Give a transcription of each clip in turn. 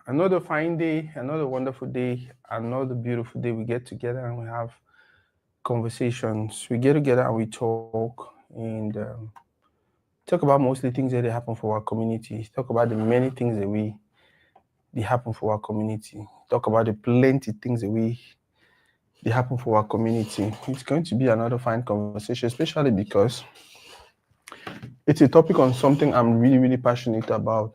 Another fine day, another wonderful day, another beautiful day. We get together and we have conversations. We get together and we talk and talk about mostly things that happen for our community. Talk about the many things that they happen for our community. Talk about the plenty things that they happen for our community. It's going to be another fine conversation, especially because it's a topic on something I'm really passionate about.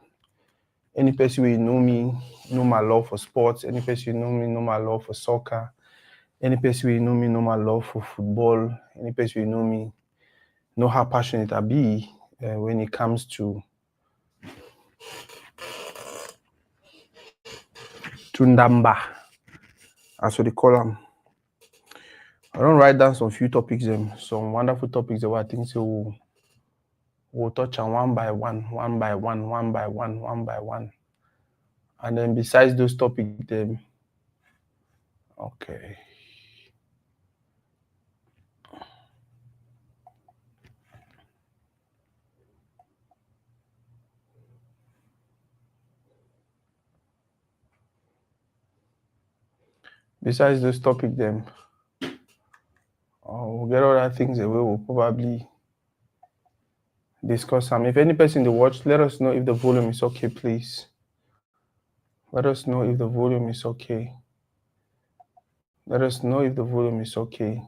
Any person who know me, know my love for sports. Any person who know me, know my love for soccer. Any person who know me, know my love for football. Any person who know me, know how passionate I be when it comes to Ndamba, as what they call them. I don't write down some few topics, some wonderful topics that I think so we'll touch on one by one. And then besides those topics, okay. Besides those topics, we'll get other things that we will probably discuss some. If any person to watch, let us know if the volume is okay, please. Let us know if the volume is okay. Let us know if the volume is okay.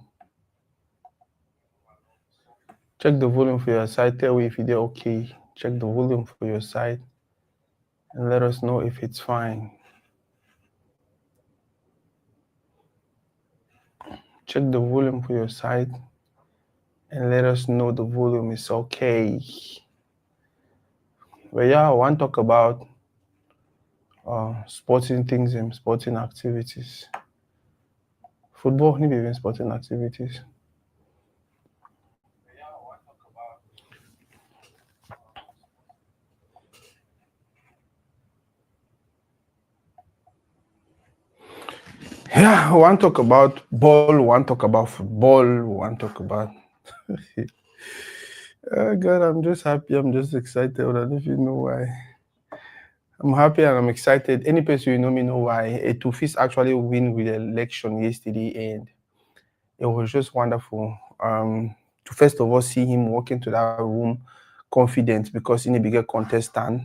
Check the volume for your side. Tell me if it's okay. Check the volume for your side. And let us know if it's fine. Check the volume for your side. And let us know the volume is okay. But yeah, I want to talk about sporting things and sporting activities. Football, maybe even sporting activities. Yeah, we want to talk about ball, we want to talk about football, we want to talk about... Oh God, I'm just happy, I'm just excited. I don't even know why. I'm happy and I'm excited. Any person you know me know why. Etufis actually win with the election yesterday, and it was just wonderful. To first of all see him walk into that room confident because in a bigger contestant.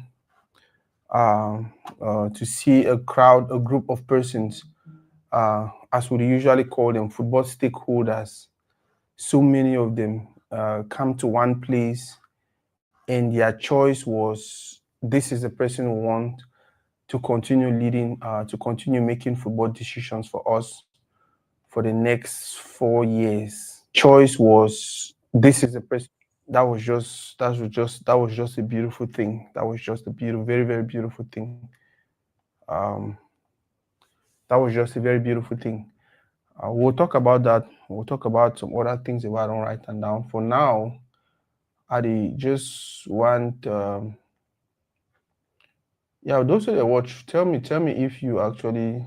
To see a crowd, a group of persons, as we usually call them, football stakeholders. So many of them come to one place, and their choice was, this is the person who want to continue leading, to continue making football decisions for us for the next 4 years. Choice was, this is the person. That was just a beautiful thing. That was just a very beautiful thing. That was just a very beautiful thing. We'll talk about that. We'll talk about some other things if I don't write them down. For now, I just want, yeah, those that watch, tell me if you actually,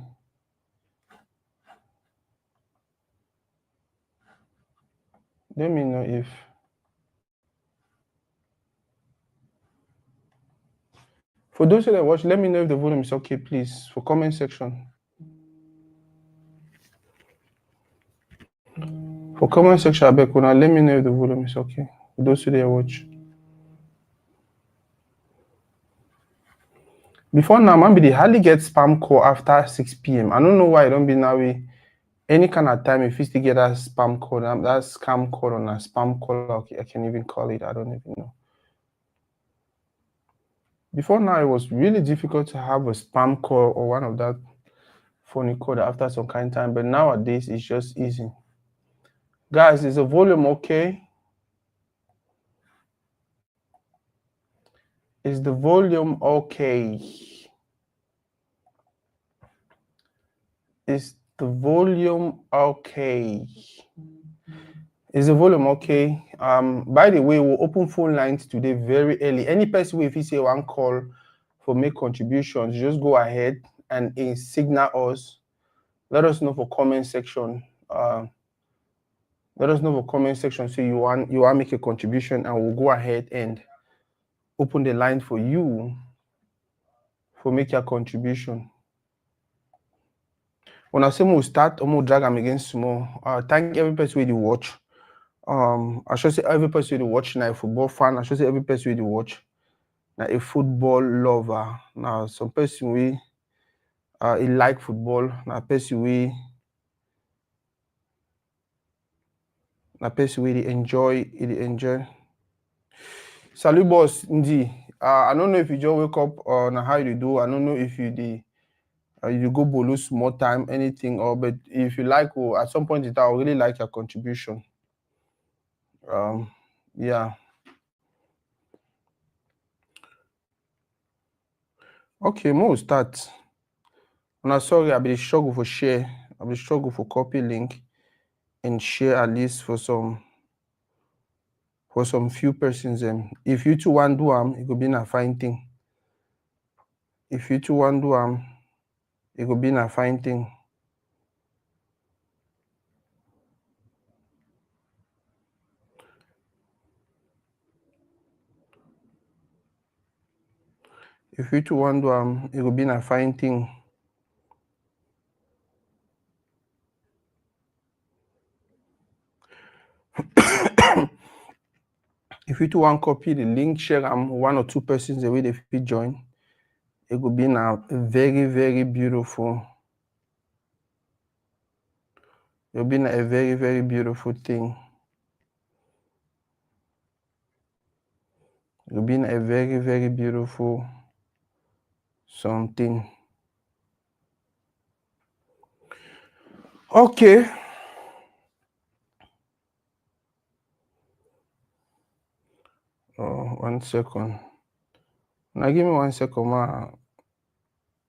let me know if, for those that watch, let me know if the volume is okay, please, for comment section. For comment section, I beg, let me know if the volume is okay. For those that watch. Before now, man, they hardly get spam call after 6 p.m. I don't know why I don't be now. Any kind of time, if you still get that spam call, that scam call on a spam call, okay, I can even call it. I don't even know. Before now, it was really difficult to have a spam call or one of that phony call after some kind of time, but nowadays it's just easy. Guys, is the volume okay? Is the volume okay? Is the volume okay? Is the volume okay? By the way, we'll open phone lines today very early. Any person if you say one call for make contributions, just go ahead and signal us. Let us know for comment section. Let us know for comment section. So you want make a contribution, and we'll go ahead and open the line for you for make your contribution. When I say we'll start, I'm gonna drag them again small. Thank every person who watch. I should say every person who watch now a football fan. I should say every person who watch now a football lover. Now some person we he like football. Now person we enjoy. Salut boss, Ndi. I don't know if you just wake up or how you do. I don't know if you go below small time, anything, but if you like, at some point in time, I really like your contribution. Yeah. Okay, we'll start. And I'm sorry, I'll be struggle for share. I'll be struggle for copy link and share at least for some few persons. If you two want do it could be a fine thing. If you two want do it could be a fine thing. If you two want do it could be a fine thing. If you two want copy the link, share one or two persons the way they fit join. It could be a very, very beautiful. It'll be a very, very beautiful thing. It'll be a very, very beautiful something. Okay. Oh, 1 second. Now give me 1 second,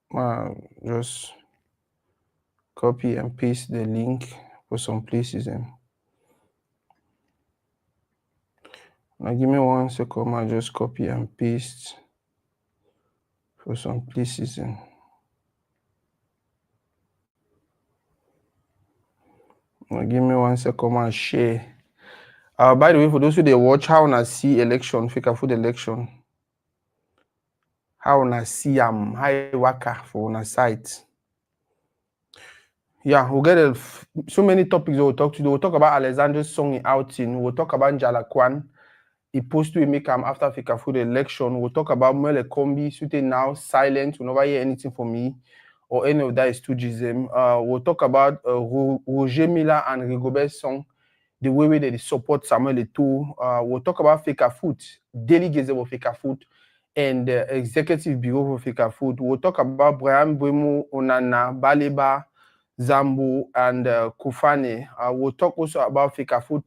ma just copy and paste the link for some places. Now give me 1 second, ma just copy and paste for some places. Now give me 1 second, ma share. By the way, for those who they watch, how I see election, FECAFOOT election, how I see how waka for on site. Yeah, we'll get so many topics we'll talk to. We'll talk about Alexander's song in outing. We'll talk about Jalakwan. He post to make after FECAFOOT election. We'll talk about Mele Kombi, Sute now silent. We'll never hear anything from me or any of that is to Gisem. We'll talk about Roger Miller and Rigobert's song, the way they support Samuel Eto'o. We'll talk about FECAFOOT, delegates of FECAFOOT, and executive bureau for FECAFOOT. We'll talk about Brian Bwemo, Onana, Baleba, Zambo, and Kufane. We'll talk also about FECAFOOT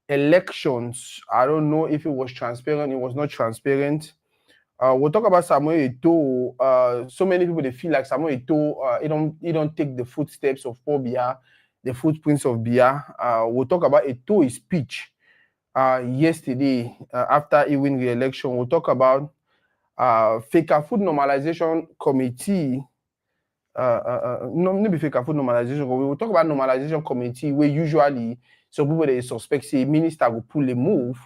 elections. I don't know if it was transparent, it was not transparent. We'll talk about Samuel Eto'o. So many people, they feel like Samuel Eto'o, he don't take the footsteps of Paul Biya, the footprints of Biya. We'll talk about Eto'o's speech yesterday after he win the election. We'll talk about FECAFOOT normalization committee. No, maybe FECAFOOT normalization. We will talk about normalization committee where usually some people they suspect say minister will pull a move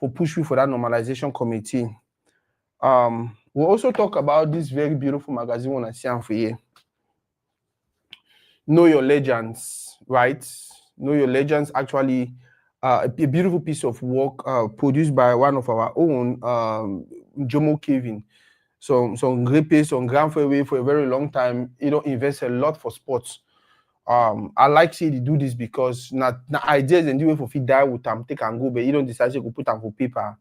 for push for that normalization committee. We'll also talk about this very beautiful magazine when I see for here. Know Your Legends, right? Know Your Legends, actually a beautiful piece of work produced by one of our own, Jomo Kevin. Some great piece on Grand Fairway for a very long time. Invest a lot for sports. I like say they do this because not ideas and the way for fit die with them take and go, but you don't decide to put them for paper,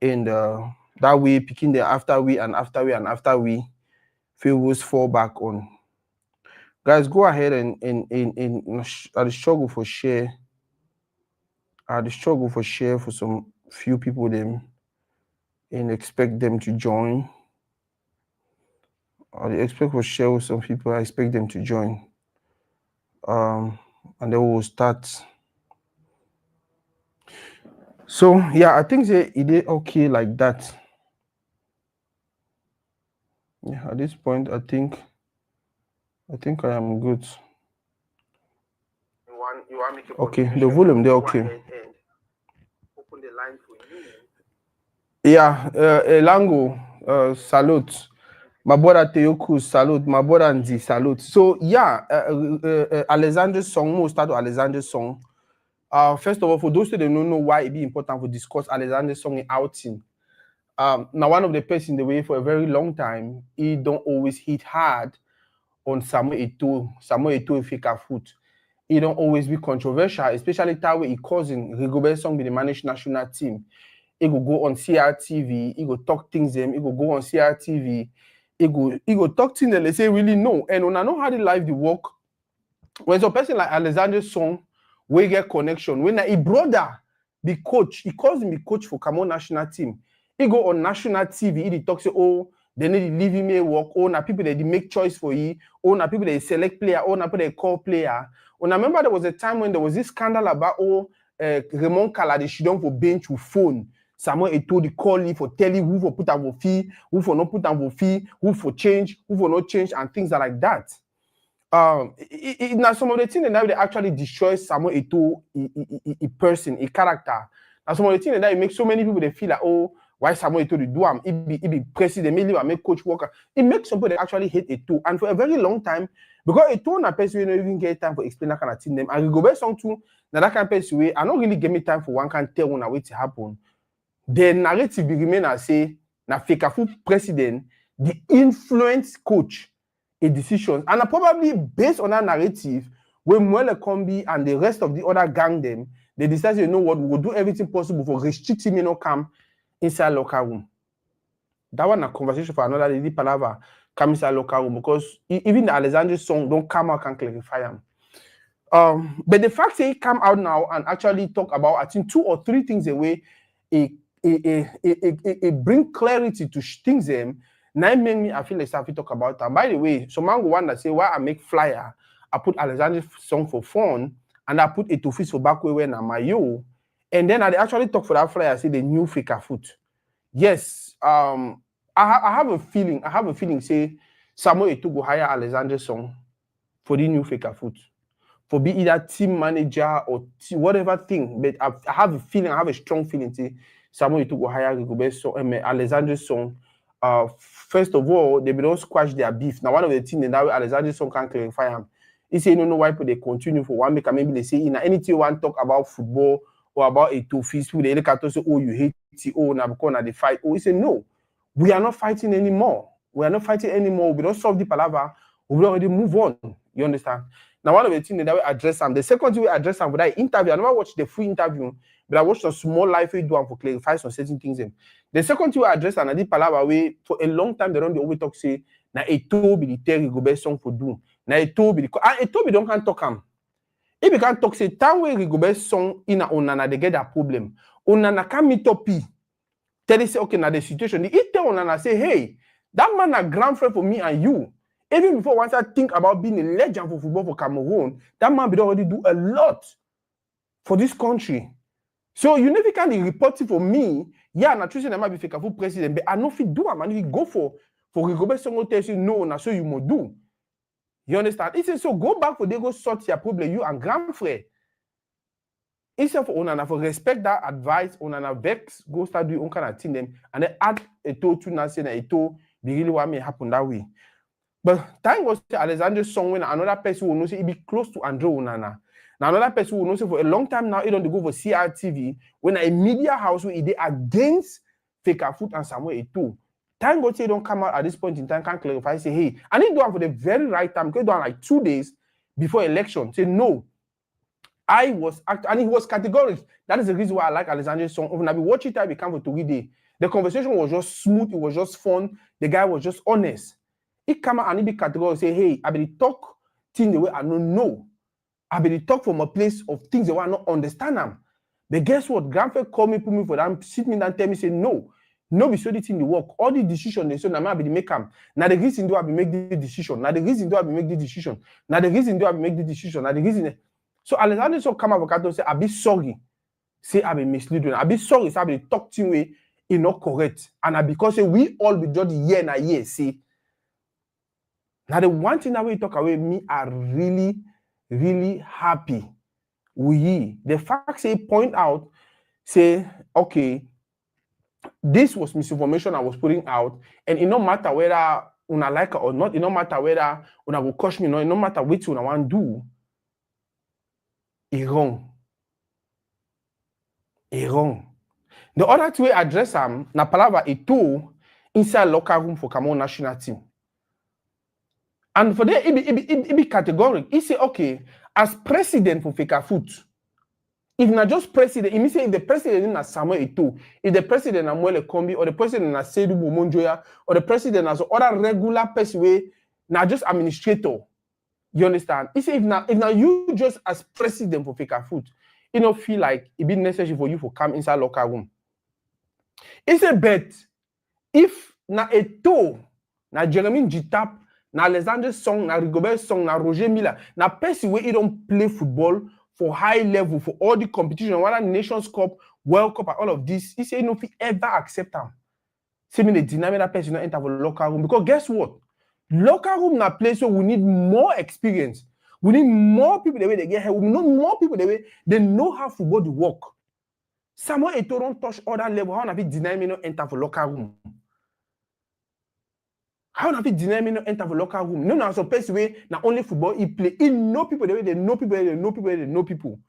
and that way picking the after we feel was fall back on. Guys, go ahead and at the struggle for share. The struggle for share for some few people them and expect them to join. I expect for share with some people. I expect them to join. And then we'll start. So yeah, I think it is okay like that. Yeah, at this point, I think I am good. You want make okay, the volume there okay. Open the line for you. Yeah, Elango, salute. My brother Teoku, salute. My brother Nzi, salute. So yeah, Alexander's song, we'll start with Alexander's song. First of all, for those who don't know why it be important to discuss Alexander's song in outing. Now one of the person in the way for a very long time, he don't always hit hard on Samuel Eto'o in FECAFOOT. He don't always be controversial, especially that way he causing Rigobert song be the managed national team. He go on CRTV, he go talk things them, he go on CRTV, he go talk things them, they say really no. And when I know how the life the work, when some person like Alexander Song, we get connection. When he brother be coach, he calls him the coach for Cameroon national team. He go on national TV, he talk say, oh, they need to leave him a work, oh, now people they make choice for you, oh, now people they select player, oh, now people they call player. When I remember there was a time when there was this scandal about Raymond Kala, they should for bench with phone. Samuel Eto'o the call you for tell you who for put on fee, who for not put on fee, who for change, who for not change, and things like that. Now some of the things that now they actually destroy Samuel Eto'o, a person, a character. Now some of the things that it makes so many people they feel like, oh, why Samuel Eto'o do am? It be president, maybe I make coach worker. It makes some people actually hate Eto'o, and for a very long time, because Eto'o na person we don't even get time for explain that kind of thing them. And Rigobert song too, now that kind of person way, I don't really give me time for one can tell when I wait to happen. The narrative be remain as say na FECAFOOT president, the influence coach a decision, and probably based on that narrative, when Mwele Kombi and the rest of the other gang them, they decided, you know what, we will do everything possible for restricting him no come inside locker room. That one a conversation for another day, palava come inside locker room because even the Alexander song don't come out and clarify him. But the fact that he come out now and actually talk about, I think 2 or 3 things away, it bring clarity to things them. Now make me I feel like I talk about that. By the way, some man go one that say why I make flyer, I put Alexander's song for fun, and I put Etofis for back way when I'm mayo, and then I actually talk for that flyer. I say the new FECAFOOT. Yes, I have a feeling. Say Samuel Eto'o go hire Alexander's song for the new FECAFOOT, for be either team manager or whatever thing. But I have a feeling. I have a strong feeling. Say Samuel Eto'o go hire Rigobert song, Alexander's song. First of all, they don't squash their beef. Now, one of the things that Alexander Song can clarify him. He say, no, why they continue for one week, and maybe they say, in anything you want to talk about football or about Etofis, they look at us, say, oh, you hate it, oh, now because they fight. Oh, he said, no, we are not fighting anymore. We don't solve the palaver. We already move on. You understand? Now, one of the things that we address them. The second thing we address them with that interview, I never watched the full interview, but I watched a small live video for clarify some certain things. The second thing we address and I did palava way for a long time. They don't always talk say na Eto'o be the tell Rigobert song for do. Na Eto'o be the Eto'o be don't can talk am. If you can talk say time where Rigobert song in a onana they get that problem. Onana can meet up. Tell you say okay now the situation. The tell onana say hey that man a grand friend for me and you. Even before once I think about being a legend for football for Cameroon, that man be already do a lot for this country. So you never can report it for me. Yeah, naturally, I might be FECAFOOT president, but I know if you do, man, if you go for Rigobert song, tell you no, na so you must do. You understand? He said, so go back for they go sort your problem, you and grand frère. Instead for Onana for respect that advice, Onana vex, go start doing kind of thing them, and then add Eto'o to na say na Eto'o be really what may happen that way. But thank God, Alexander song when another person will know say he be close to Andre Onana. Now another person will know say for a long time now, he don't go for CRTV when a media house where they against FECAFOOT and Samuel Eto'o. Thank God say don't come out at this point in time, can clarify, say, hey, I need to do it for the very right time. Because do it like 2 days before election. Say no. I was and he was categorical. That is the reason why I like Alexander's song. When I be watching it, I become for 2 days. The conversation was just smooth, it was just fun. The guy was just honest. He come out and he be categorical, say, hey, I be talk things the way I don't know. I be talk from a place of things that I not understand them. But guess what? Grandfather call me, put me for them, sit me down, tell me, say, no be so the thing the work. All the decision they say, now I be make them. Now the reason do I be make the decision. Now the reason do I be make the decision. Now the reason do I be make the decision. Now the reason. So Alexander so come avocado say, I be sorry. Say I be misleading. I be sorry. Say I be talk thing way is not correct. And I because say we all be judge year and a year. See. Now the one thing that we talk away, me are really, really happy. The fact say point out, say, okay, this was misinformation I was putting out, and it no matter whether una like or not, it no matter whether una go coach me, no matter which una want do, it wrong. It wrong. The other way address na palava ito inside locker room for Cameroon national team. And for that, it be categorical. He say, okay, as president for FECAFOOT, if not just president, it means if the president is Samuel Eto'o, if the president is Moele Kombi, or the president is Seydou Monjoya, or the president is other regular person, not just administrator. You understand? He say, if now you just as president for FECAFOOT, you don't feel like it be necessary for you to come inside locker room. He say, but if na Eto'o, na Jeremy Jitap, na Alexander Song, na Rigobert Song, na Roger Miller, na person where he don't play football for high level, for all the competition, whether Nations Cup, World Cup, and all of this, he say, you know, if he ever accept them, say me the dynamic that person not enter the locker room. Because guess what? Locker room na place where we need more experience. We need more people the way they get here. We need more people the way they know how football to work. Samuel Eto'o don't touch other level. How na be deny me not enter the locker room? How na be deny me not enter the locker room? No, some person way na only football he play. He know people the way they know people. They know people. They know people.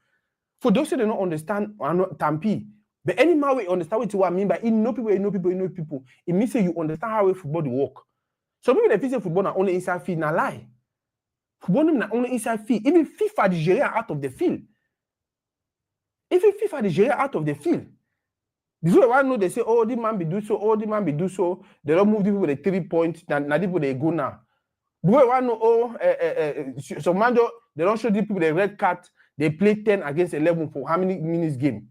For those who don't understand, Tampi. But any man we understand what I mean by he know people. He know people. He know people. It means say you understand how football work. Some people they say football na only inside field na lie. Football na only inside field. Even FIFA the Nigeria out of the field. Even FIFA the Nigeria out of the field. Before I know they say, oh, this man be do so, oh, this man be do so. They don't move the people with the 3 points. Now people they go now. Before I know, oh, some man they don't show the people the red card. They play 10 against 11 for how many minutes game.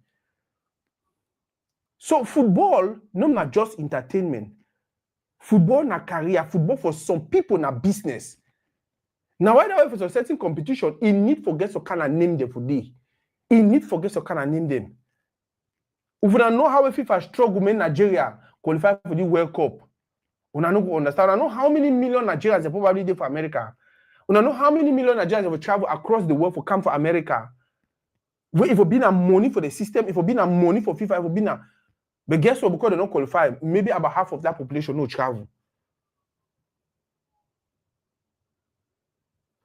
So football, not just entertainment. Football na career. Football for some people na business. Now, why for some certain competition, you need to get some kind of name them for day. You need to forget some kind of name them. If you don't know how FIFA struggle make Nigeria qualify for the World Cup, you don't understand. You know how many million Nigerians they probably did for America. You don't know how many million Nigerians have traveled across the world for come for America. If you been a money for the system, if you been a money for FIFA, if you been a, but guess what? Because they don't qualify, maybe about half of that population no travel.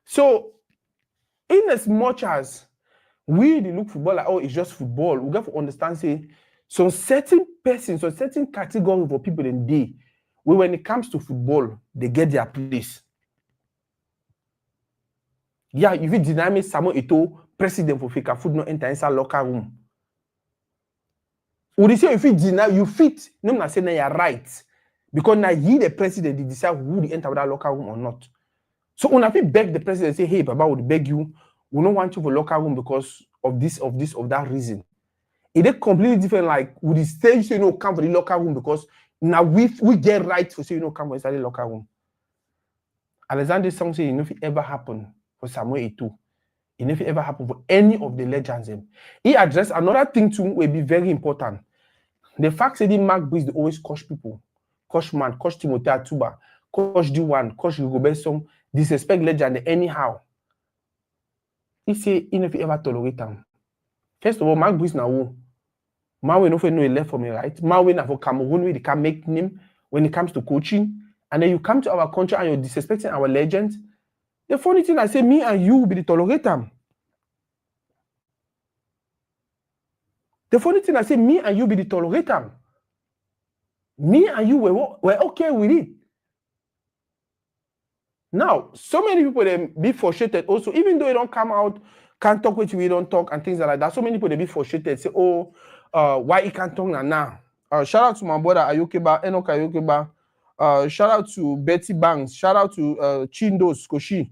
So, in as much as we look football like, oh, it's just football, we got to understand, say, some certain persons, some certain category for people in day, when it comes to football, they get their place. Yeah, if you deny me Samuel Eto'o, president for FECAFOOT, no enter inside locker room. Or they say if you deny, you fit, no man say now you're right. Because now he the president, they decide who they enter that locker room or not. So when I beg the president, say, hey, Baba, would beg you, we don't want you for locker room because of this, of that reason. It is completely different. Like, would the stage say, come for the locker room because now we get right for say, come for inside the locker room. Alexander Song say, if it ever happen for Samuel Eto'o, if it ever happen for any of the legends, he addressed another thing too will be very important. The fact that the Mark Breeze they always coach people, coach man, coach Timothy Atuba, coach D1, coach Rigobert Song, disrespect legend anyhow. He say, if he ever tolerate them. First of all, Mark Breeze now who? Man we no for no left for me, right? Man we na for Cameroon we they can make name when it comes to coaching, and then you come to our country and you're disrespecting our legends. The funny thing I say, me and you will be the tolerate them. The funny thing I say, me and you be the tolerate them. Me and you were okay with it. Now, so many people they be frustrated also, even though they don't come out, can't talk with you, we don't talk and things like that. So many people they be frustrated, say, oh, why he can't talk now? Shout out to my brother Ayokeba, Enoch Ayokeba. Shout out to Betty Banks. Shout out to Chindos Koshi.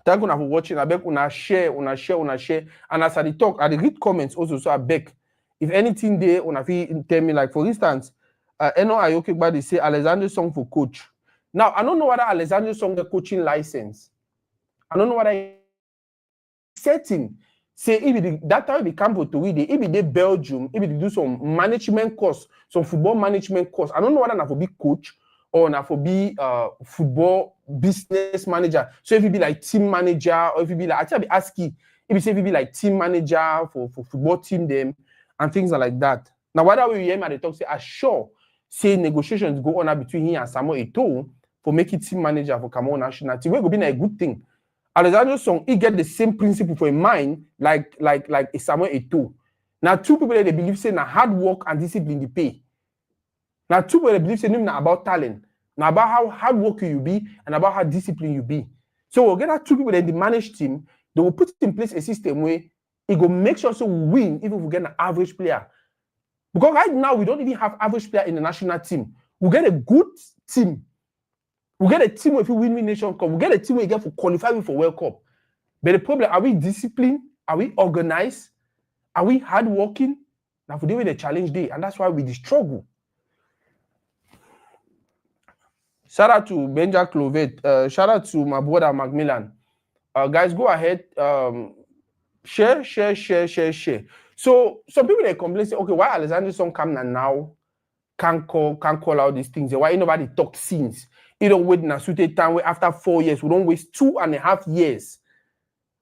Thank you for watching. I beg una share. And as I talk, I read comments also. So I beg, if anything there, una tell me, like for instance, Enoch Ayokeba they say Alexander Song for coach. Now I don't know whether Alexander Song the coaching license. I don't know what I setting. Say if that time we come to read it, if it did Belgium, if it do some management course, some football management course. I don't know whether na for be coach or na for be football business manager. So if it be like team manager, or if it be like I be asking, if you say if it be like team manager for football team them and things like that. Now whether we hear me at the talk say, sure, say negotiations go on between him and Samuel Eto'o for making team manager for Cameroon national team. It will be a good thing. Alexander Song, he get the same principle for a mind like a Samuel Eto'o. Now, two people that they believe say na hard work and discipline they pay. Now, two people that believe say not about talent, now about how hard work you be and about how disciplined you be. So we'll get that two people that they manage team, they will put in place a system where it will make sure so we win even if we get an average player. Because right now we don't even have average player in the national team. We get a good team. We get a team if we win Nation Cup. We get a team where we get for qualifying for World Cup. But the problem, are we disciplined? Are we organized? Are we hardworking? Now for doing a challenge day, and that's why we struggle. Shout out to Benja Clovet. Shout out to my brother Macmillan. Guys, go ahead. Share. So some people they complain say, okay, why Alexander Song come now can't call out these things? Why nobody talk since? You don't wait in a suited time where after 4 years, we don't waste 2.5 years.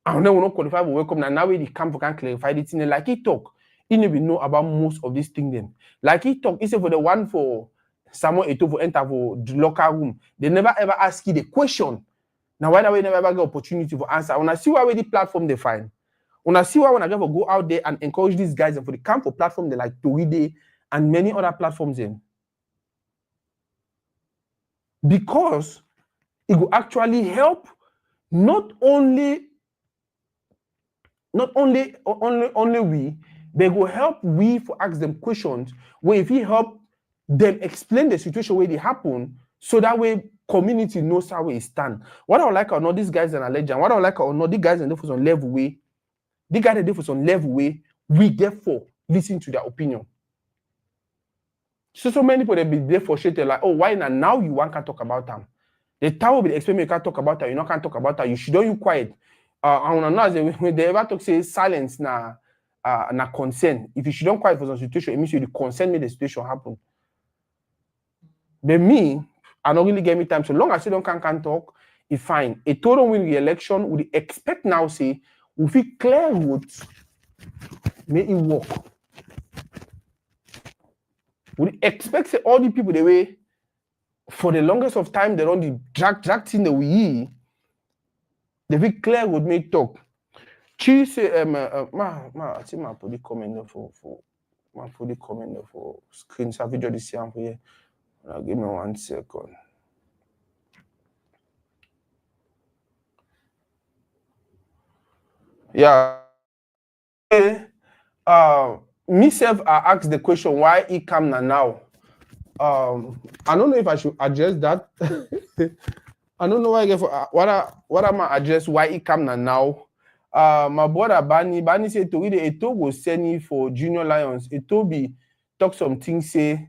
And then we don't qualify for welcome. Now we come for can clarify the thing. Like he talk, he never know about most of these things. Then, like he talk, he said for the one for Samuel Eto'o for enter for the locker room, they never ever ask you the question. Now why do we never ever get opportunity for answer? When I see why the platform they find, when I see why when I ever go out there and encourage these guys and for the camp for platform they like Toride and many other platforms in. Because it will actually help not only we, but it will help we for ask them questions where if we help them explain the situation where they happen, so that way community knows how we stand. What I would like or not, these guys are a legend. What I would like or not, these guys are for some level way. They got a for some level way. We therefore listen to their opinion. So many people they be there for shit. They're like, oh, why now you want to talk about them? The tower will be explain you can't talk about that. You not can't talk about that. You should don't you quiet. I want to know when they ever talk say silence na consent. If you should don't quiet for some situation, it means you the consent made the situation happen. But me, I don't really get me time. So long as you don't can talk, it's fine. A total win the election, we expect now say if we clear votes, may it work. We expect say all the people the way for the longest of time they don't the drag thing that we the very clear would make talk. She say I see my put the comment for screen so video this year for here. Give me 1 second. Yeah. Myself, I asked the question why he come now. I don't know if I should address that. I don't know why I get for what am I address why he come now. My brother Bani said to read Eto'o was sending for Junior Lions. Eto'o be talk some things say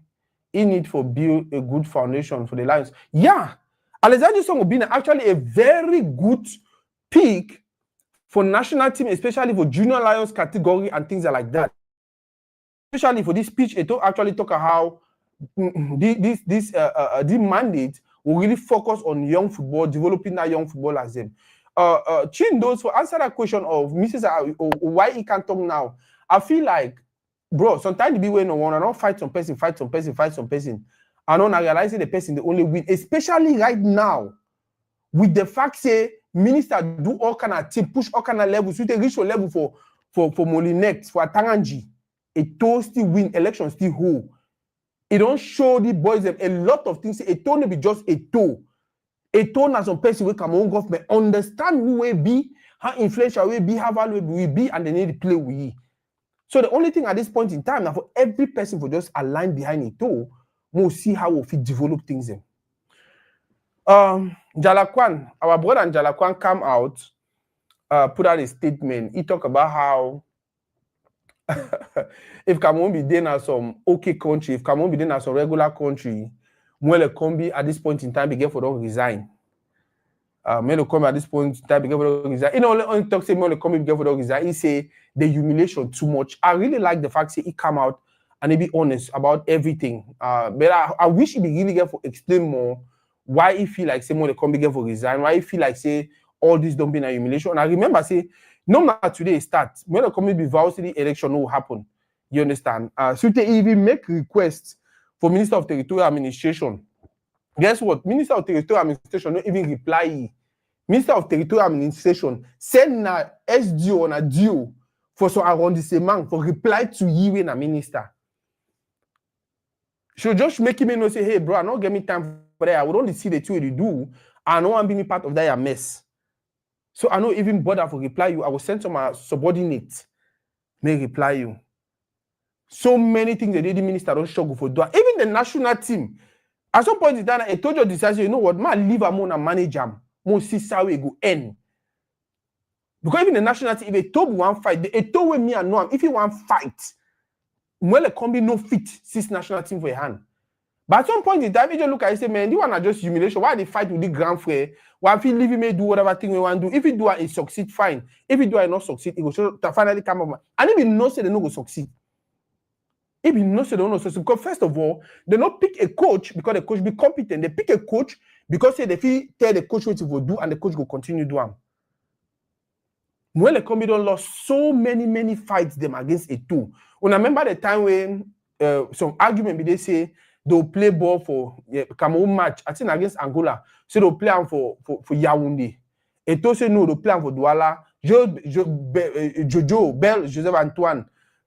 he need for build a good foundation for the Lions. Yeah, Alexander Song will be actually a very good pick for national team, especially for Junior Lions category and things like that. Especially for this pitch, Eto'o actually talk about how this mandate will really focus on young football, developing that young football as them. Chin those for answer that question of Mrs. Why he can't talk now. I feel like, bro, sometimes be when no one, I don't fight some person. I don't realize the person the only win, especially right now, with the fact say minister do all kind of team, push all kind of levels, so they reach a level for Molinex, for Tanganji. Eto'o still win, election still hold. It don't show the boys them a lot of things. Eto'o no be just Eto'o. Eto'o na some person we Cameroon government understand who we be, how influential we be, how valuable we be, and they need to play with you. So the only thing at this point in time now for every person for just align behind Eto'o, we'll see how we fit develop things in. Jalakwan, our brother Jalakwan come out, put out a statement. He talk about how if Cameroon be there as some okay country, if Cameroon be there as a regular country, Mwele Kombi at this point in time begin for don't resign. Mwele Kombi at this point in time begin for don't resign. You know, only talk say Mwele Kombi begin for don't resign. He say the humiliation too much. I really like the fact that he come out and he be honest about everything. But I wish he be really get for explain more why he feel like say Mwele Kombi begin for resign. Why he feel like say all this don't be a humiliation. And I remember say no matter today start Mwele Kombi be vows the election will happen. You understand? So they even make requests for Minister of Territorial Administration. Guess what? Minister of Territorial Administration don't even reply. Minister of Territorial Administration send na SDO or na DO for some arrondissement for reply to you when a minister. So just make him know say, hey bro, I don't get me time for that. I would only see the two you do. I don't want to be part of that mess. So I don't even bother for reply you. I will send some subordinates may reply you. So many things the minister don't struggle for do. Even the national team. At some point in time, I told you this, you know what, man, leave him and manage him. Mo see how we go end. Because even the national team, if they told one fight, they told with me and know him. If you want fight, well, it can be no fit six national team for your hand. But at some point in time, you just look at it and say, man, this one are just humiliation. Why they fight with the grand frère? Why if you leave him, do whatever thing we want to do. If you do it succeed, fine. If you do it not succeed, it will finally come up. And if you know say they no go succeed. If you know say they don't succeed, because first of all, they don't pick a coach because the coach be competent. They pick a coach because say they feel tell the coach what he will do and the coach will continue do them. When the company don't lost so many fights them against a two. When I remember the time when some argument be they say they'll play ball for Cameroon match, I think against Angola. So they'll play them for Yaoundé. Eto say no, they'll play them for Douala. Jojo, Bell, Joseph Antoine.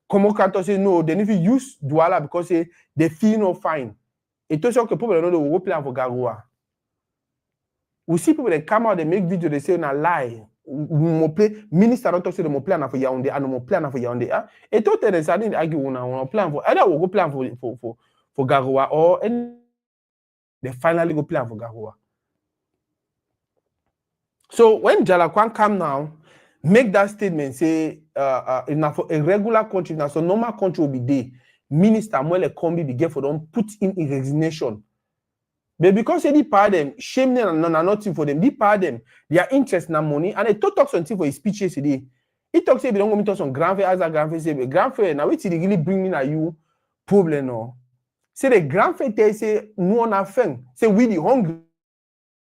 Komokato say no, they need to use Douala because they feel no fine. Eto say okay, people don't know they'll play them for Garoua. We see people that come out, they make video, they say na lie. We play minister don't talk say they play na for Yaoundé and we play na for Yaoundé. Et tout est ça dit argue on plan for either we go plan for Garoua or they finally go plan for Garoua. So when Jalakwan come now, make that statement say for a regular country now, so normal country will be there. Minister Mwele Kombi be get for them put in resignation. But because they pay them, shame them and nothing for them. They pay them their interest in money. And they talk something for his speech yesterday. He talks say they don't go meet us on grand fair as a grand fair say, but grand fair now wait till they really bring me na you problem no. Say the grand fair they say no on a thing. Say we the hungry,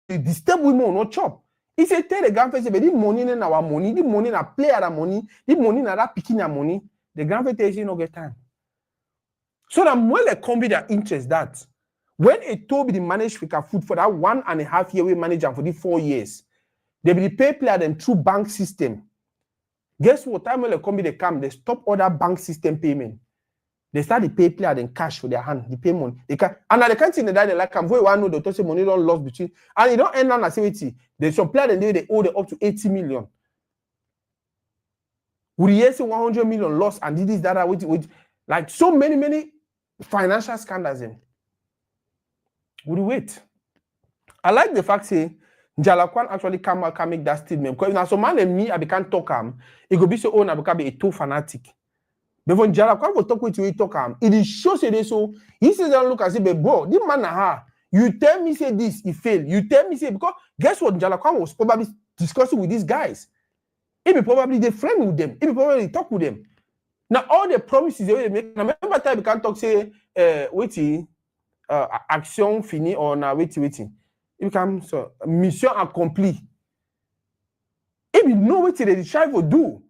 disturb women no chop. He say tell the grand fair say but the money in our money, the money na play at money, the money na that picking your money. The grand fair say no get time. So that when they come with their interest that. When a Toby the manage FECAFOOT for that 1.5 year, we manage them for the 4 years. They will pay player them through bank system. Guess what? Time when they come, they come, they stop other bank system payment. They start to pay player them cash for their hand, the payment. They can and now they can't see the that they like come. Where one know the money don't lost between and you don't end on activity. There's some player they owe them up to 80 million. We hear say 100 million lost and this that with like so many financial scandals in. Would wait. I like the fact say Jalakwan actually can make that statement because now some man and me I can't talk him. It could be so own I become a too fanatic. But when Jalakwan will talk with you, talk him. It is shows say so. He says look and say, but bro, this man you tell me say this, he failed. You tell me say because guess what? Jalakwan was probably discussing with these guys. He be probably the friend with them. He be probably talk with them. Now all the promises they make. Now remember time we can't talk say waiting. Action fini or na waiting. It becomes so mission accompli. If you know what they try to do,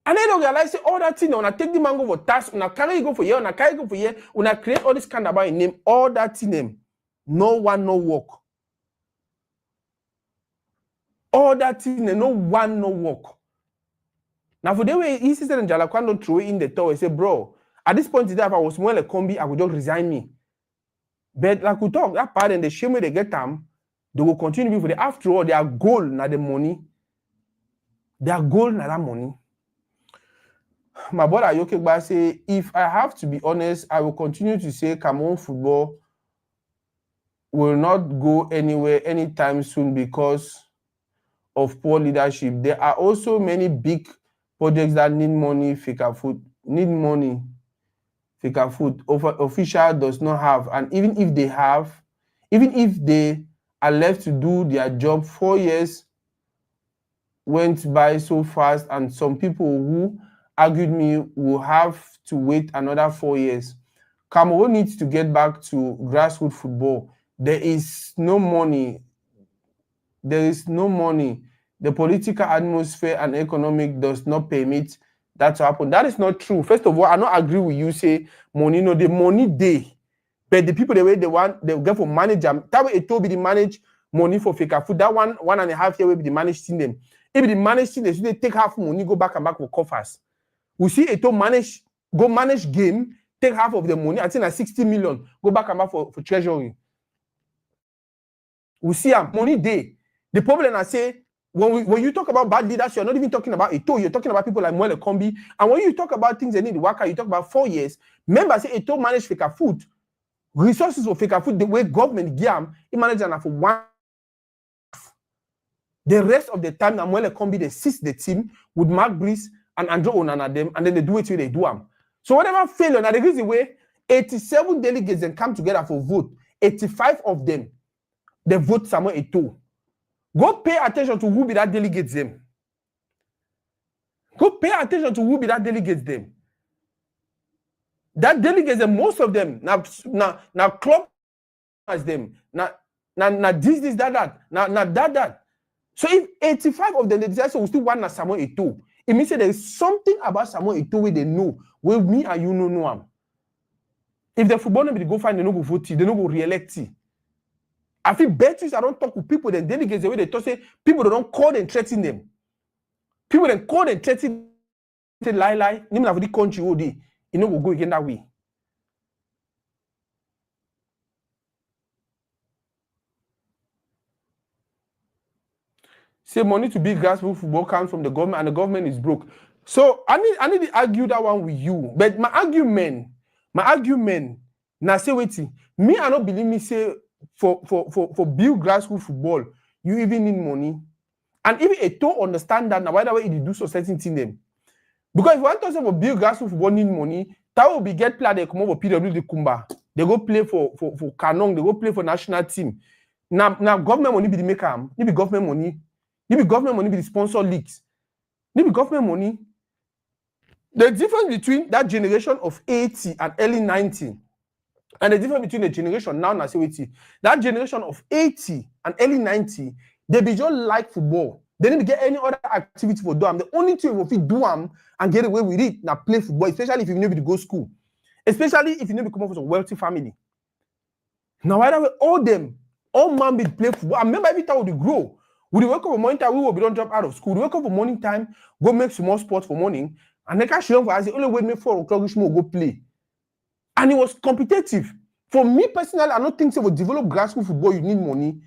and then they realize say all that thing, on take the mango for task, on carry go for year, on carry go for year, on create all this kind of about name, all that thing name, no one no work. All that thing, no one no work. Now for the way he said in Jalakwan don't throw it in the tower, say bro, at this point in time, if I was more like combi, I would just resign me. But like we talk, that part and the shame they get them, they will continue for the after all, their goal not the money. Their goal not that money. My brother Yokegba say, if I have to be honest, I will continue to say Cameroon football will not go anywhere anytime soon because of poor leadership. There are also many big projects that need money, FECAFOOT need money. FECAFOOT official does not have, and even if they are left to do their job, 4 years went by so fast, and some people who argued me will have to wait another 4 years. Cameroon needs to get back to grassroots football. There is no money. There is no money. The political atmosphere and economic does not permit that to happen. That is not true. First of all, I don't agree with you say money. No, the money day. But the people they get for manage them. That way it will be the manage money for FECAFOOT. That 1.5 year will be the manage team them. If the manage team, they take half money, go back and back for coffers. We see it to manage, go manage game, take half of the money. I think like 60 million, go back and back for treasury. We see a money day. The problem I say, when you talk about bad leaders, you're not even talking about Eto'o, you're talking about people like Mwele Kombi. And when you talk about things they need to work out, you talk about 4 years. Remember, say Eto'o manage FECAFOOT. Resources for FECAFOOT, the way government give them, he managed them for one. The rest of the time, Mwele Kombi, they assist the team with Mark Breeze and Andrew Onana them, and then they do it till they do them. So whatever failure, now the reason way 87 delegates then come together for vote, 85 of them, they vote Samuel Eto'o. Go pay attention to who be that delegates them. Go pay attention to who be that delegates them. That delegates them, most of them, now club as them, now this, that. So if 85 of them they decide, so we still want Samuel Eto'o, it means that there is something about Samuel Eto'o where they know, where me and you know him. If the football nobody go find, they no go vote, they no go re-elect. I feel better I don't talk with people, then delegates the way they talk, say people don't call and threaten them. People then call and threaten, say lie, name of the country all day. You know, we'll go again that way. Say money to build grassroots football comes from the government, and the government is broke. So I need to argue that one with you. But my argument, now say waiting. Me, I don't believe me say for build grassroots football, you even need money. And even Eto'o understand that now, why the way it do so certain thing them. Because if you want to say for build grassroots football need money, that will be get player they come over PWD Kumba. They go play for Kanong, they go play for national team. Now government money be the maker, it be government money. It be government money be the sponsor leagues. It be government money. The difference between that generation of 80 and early 90 and the difference between the generation now and that generation of 80 and early 90, they be just like football. They didn't get any other activity for do them. The only thing if you do them and get away with it now play football, especially if you need to go school, especially if you need to come from a wealthy family. Now, why that way, all man be play football. I remember every time we grow, we wake up for morning time, we don't drop out of school. We wake up for morning time, go make small sports for morning, and then catch you for us. Only wait me 4 o'clock, go play. And it was competitive. For me personally, I don't think so. For develop grassroots football, you need money.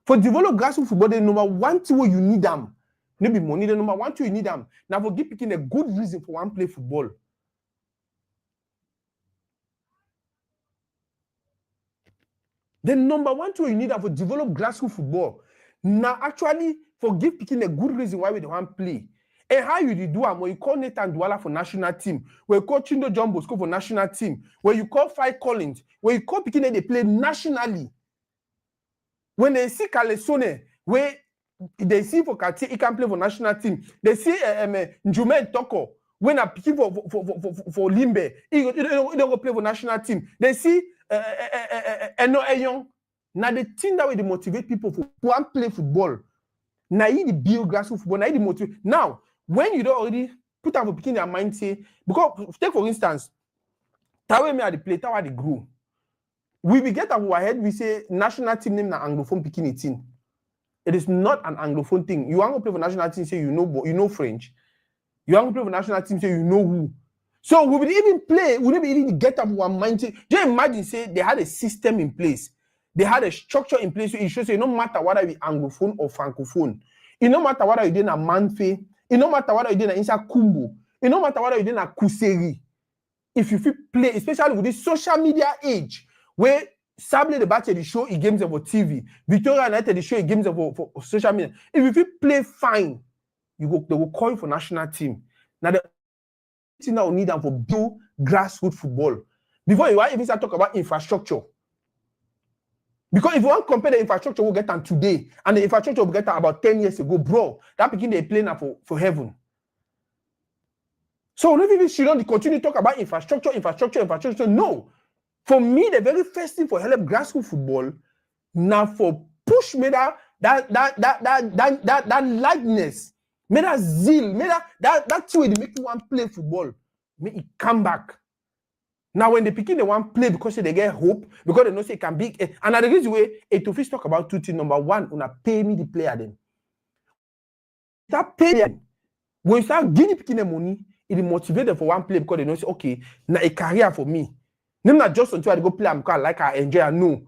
For develop grassroots football, the number one thing you need them. Maybe money, the number one thing you need them. Now for give picking a good reason for one play football. The number one thing you need them for develop grassroots football. Now actually for give picking a good reason why we don't want play. And how you do them when you call Nathan Douala for national team, where you call Chindo John Bosco for national team, where you call Five Collins, where you call picking they play nationally. When they see Kalesone, where they see for Kati, he can play for national team. They see Njume Toko, when I pick for Limbe, he don't go play for national team. They see Eno Eyon. Now the thing that way they motivate people for one play football. Now you the build grassroots football. Now you the motivate. Now when you don't already put them for picking their mind, say because take for instance, Tawe me at the play, Tawe the grew. We get our head, we say national team name na Anglophone picking it in. It is not an Anglophone thing. You want to play for national team, say you know French. You want to play for national team, say you know who. So we will even play, we will even get up our mind. Just imagine, say they had a system in place. They had a structure in place. So it shows you no matter whether you Anglophone or Francophone. It no matter whether you did a Manfe. It no matter whether you did a Insa Kumbo. It no matter whether you did a Kuseri. If you play, especially with this social media age, where Sable the Batch the show he games about TV, Victoria United the show he games about for social media. If you play fine, they will call you for national team. Now the thing that we need them for build grassroots football. Before you even start talking about infrastructure. Because if you want to compare the infrastructure we'll get on today and the infrastructure we'll get on about 10 years ago, bro, that begin they play now for heaven. So if she don't continue to talk about infrastructure, no. For me, the very first thing for help grassroots football, now for push me that likeness, me that zeal, me that way to make you want play football, make it come back. Now, when the pikin they want play because they get hope, because they know say it can be, and the reason way it to talk about two things. Number one, una pay me the player then. Start paying them. When you start giving pikin the money, it motivate them for one play because they know say okay, now a career for me. Name not just until I go play because I like I enjoy. I know.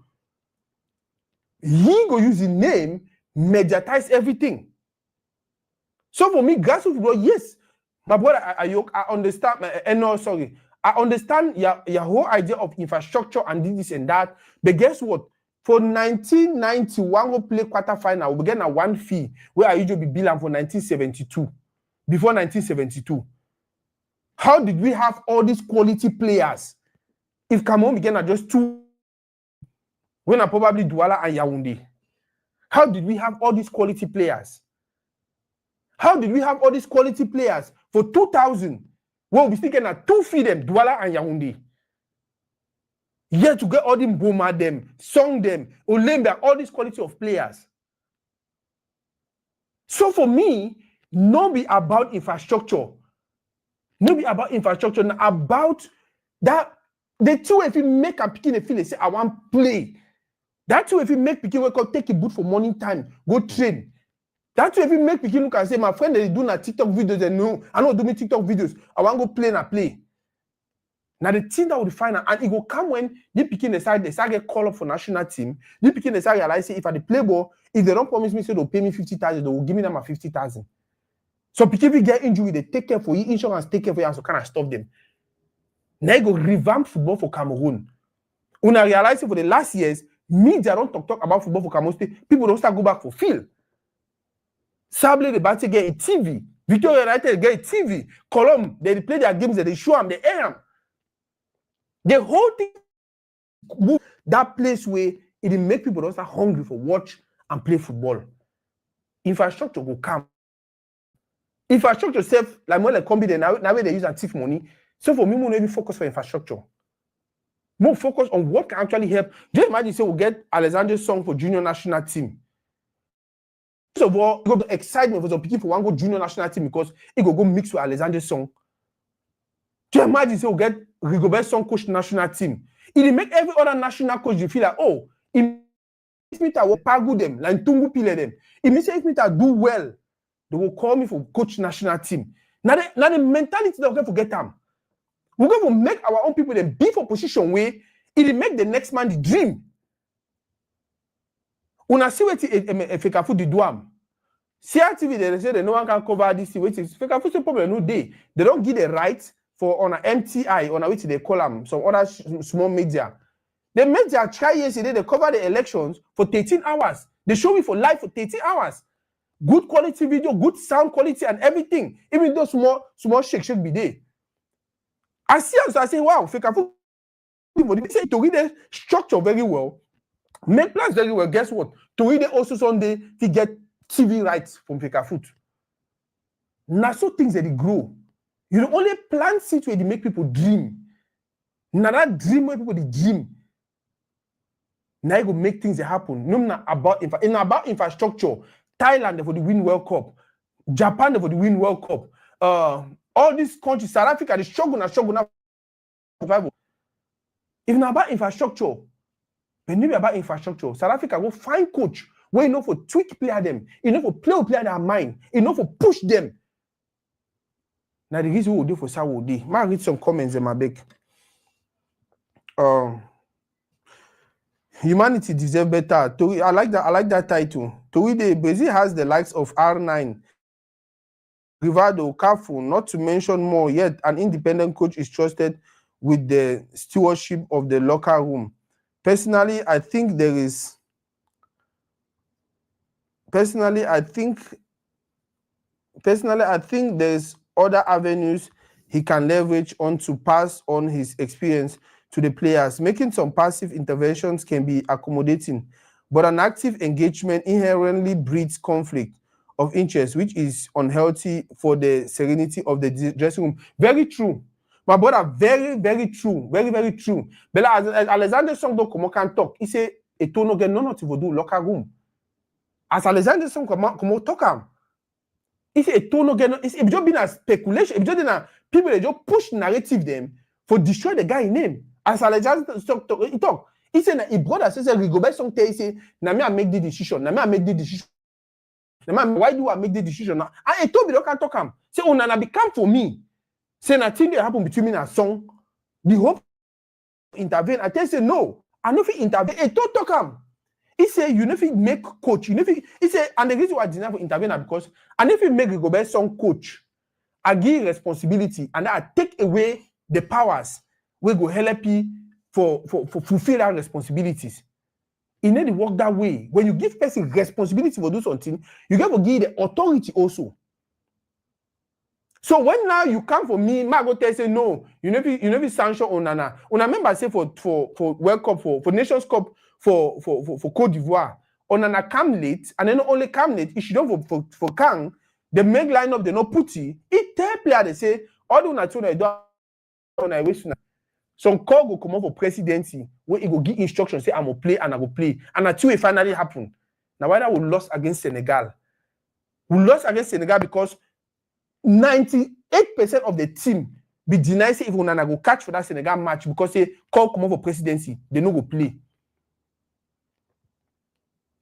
He go use the name, mediatize everything. So for me, grassroots football, yes. My brother, I understand. No, sorry. I understand your whole idea of infrastructure and this and that. But guess what? For 1991, we play quarterfinal. We get a one fee where I usually be billing for 1972. Before 1972. How did we have all these quality players? If Cameroon began at just two, when I probably Douala and Yaoundé. How did we have all these quality players? How did we have all these quality players for 2000? Well, we still get at two feed them, Douala and Yaoundé. Yet to get all them Boma them, Song them, Olemba, all this quality of players. So for me, not be about infrastructure. Not be about infrastructure, not about that. The two, if you make a pikin feel, they say, I want play. That two, if you make pikin wake up, take a boot for morning time, go train. That way, if you make pikin look and say, my friend, they do na TikTok videos, and no, I don't do me TikTok videos. I want to go play and play. Now the team that will define and it will come when the pikin they start get called up for national team. The pikin they start realize say if I play ball, if they don't promise me say they'll pay me 50,000, they will give me them a 50,000. So pikin will get injury, they take care for you, insurance take care for you, and so kind of stop them. Now you go revamp football for Cameroon. When I realize for the last years, media don't talk about football for Cameroon State. People don't start go back for field. Sable the Bati get a TV. Victoria United get a TV. Column, they play their games, they show them, they air them. The whole thing move that place where it make people don't start hungry for watch and play football. Infrastructure will come. Infrastructure self, like more like combi now they use and thief money. So for me, we need to focus on infrastructure. More focus on what can actually help. Just imagine say we'll get Alexander Song for junior national team. First of all, it go excitement for some people for one go junior national team because it go mix with Alexander Song. Just imagine say we'll get Rigobert Song coach national team. It make every other national coach you feel like, oh, if me will pagu them, like Tungu Pile them. It means if me do well, they will call me for coach national team. Now the mentality that we're going to forget them. We're going to make our own people them be for position where it make the next man the dream. Una see what FECAFOOT the do. CRTV they say that no one can cover this. FECAFOOT is problem no day. They don't give the right for on an MTI on a which they call them some other small media. The media try yesterday they cover the elections for 13 hours. They show me for live for 13 hours. Good quality video, good sound quality and everything. Even though small shake be there. I see and so I say, wow, FECAFOOT they say to read the structure very well, make plans very well. Guess what? To read it also Sunday to get TV rights from FECAFOOT. Now so things that they grow. You don't only plant seeds where they make people dream. Now that dream where people they dream. Now you go make things happen. No about infrastructure. Thailand for the win World Cup. Japan for the win World Cup. All these countries, South Africa, they struggle now. Survival. If not about infrastructure, but maybe about infrastructure, South Africa go find coach where you know for tweak player them, you know for play their mind, you know for push them. Now the reason we will do for Saudi, I read some comments in my back. Humanity deserve better. I like that title. Brazil has the likes of R9, Rivaldo, Cafu, not to mention more. Yet an independent coach is trusted with the stewardship of the locker room. Personally, I think there's other avenues he can leverage on to pass on his experience to the players. Making some passive interventions can be accommodating, but an active engagement inherently breeds conflict of interest, which is unhealthy for the serenity of the dressing room. Very true. My brother, very, very true. Very, very true. But Alexander Song can talk. He say, "Et no get no to do locker room." As Alexander Song come talk him. He say, "Et no get no." It's just been a speculation. It's just people they just push narrative them for destroy the guy name. As Alexander he talk. He said that his brother says Rigobert Song tell he say, na me I make the decision. Na me I make the decision. Na me, why do I make the decision now? And he told me, don't talk him. Say, oh, Nana become for me. Say, nothing that happen between me and Song. The hope intervene. I tell you, say, no. I know if he intervene. He don't talk him. He say, you know if he make coach. You know if he say, and the reason why I deny for intervene is because, and if he make Rigobert Song coach, I give responsibility and I take away the powers we go help you for fulfill our responsibilities. It need to work that way. When you give person responsibility for do something, you got to give the authority also. So when now you come for me, I go tell you say no, you never sanction Onana. Una remember say for World Cup for Nations Cup for Cote d'Ivoire, Onana come late, and then not only come late, if she don't for Kang, the make lineup they not put it. It tell player they say all the Natuna do some call go come up for presidency where he go give instructions, say I'm gonna play and I go play. And until it finally happen. Now why that we lost against Senegal? We lost against Senegal because 98% of the team be denied say if Onana go catch for that Senegal match because they call come up for presidency, they no go play.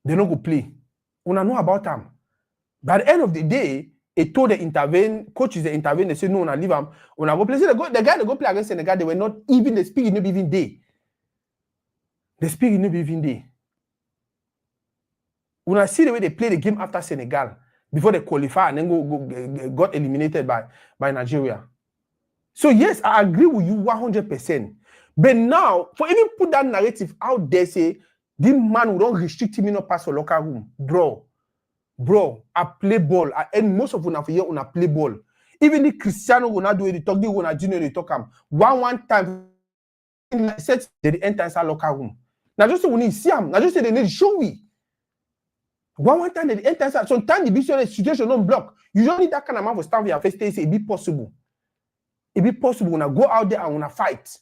They no go play. Una know about them. By the end of the day, they told the intervene, coaches they intervene, they say no, leave them. When I go play, the guy they go play against Senegal, they were not even the speaking, not even there. The speaking, not even there. When I see the way they play the game after Senegal, before they qualify and then got eliminated by Nigeria. So yes, I agree with you 100%. But now, for even put that narrative out there, say this man will don't restrict him not pass for locker room, Bro, I play ball. And most of una for here, una play ball. Even the Cristiano Ronaldo, they talk, the Ronaldinho, they talk him. One time, set the enter inside locker room. Now just say we need see him. Now just say they need show we. One time they enter inside. Sometimes the business situation don't block. You don't need that kind of man for stand with your face. Say it be possible. It be possible. When I go out there and when I fight.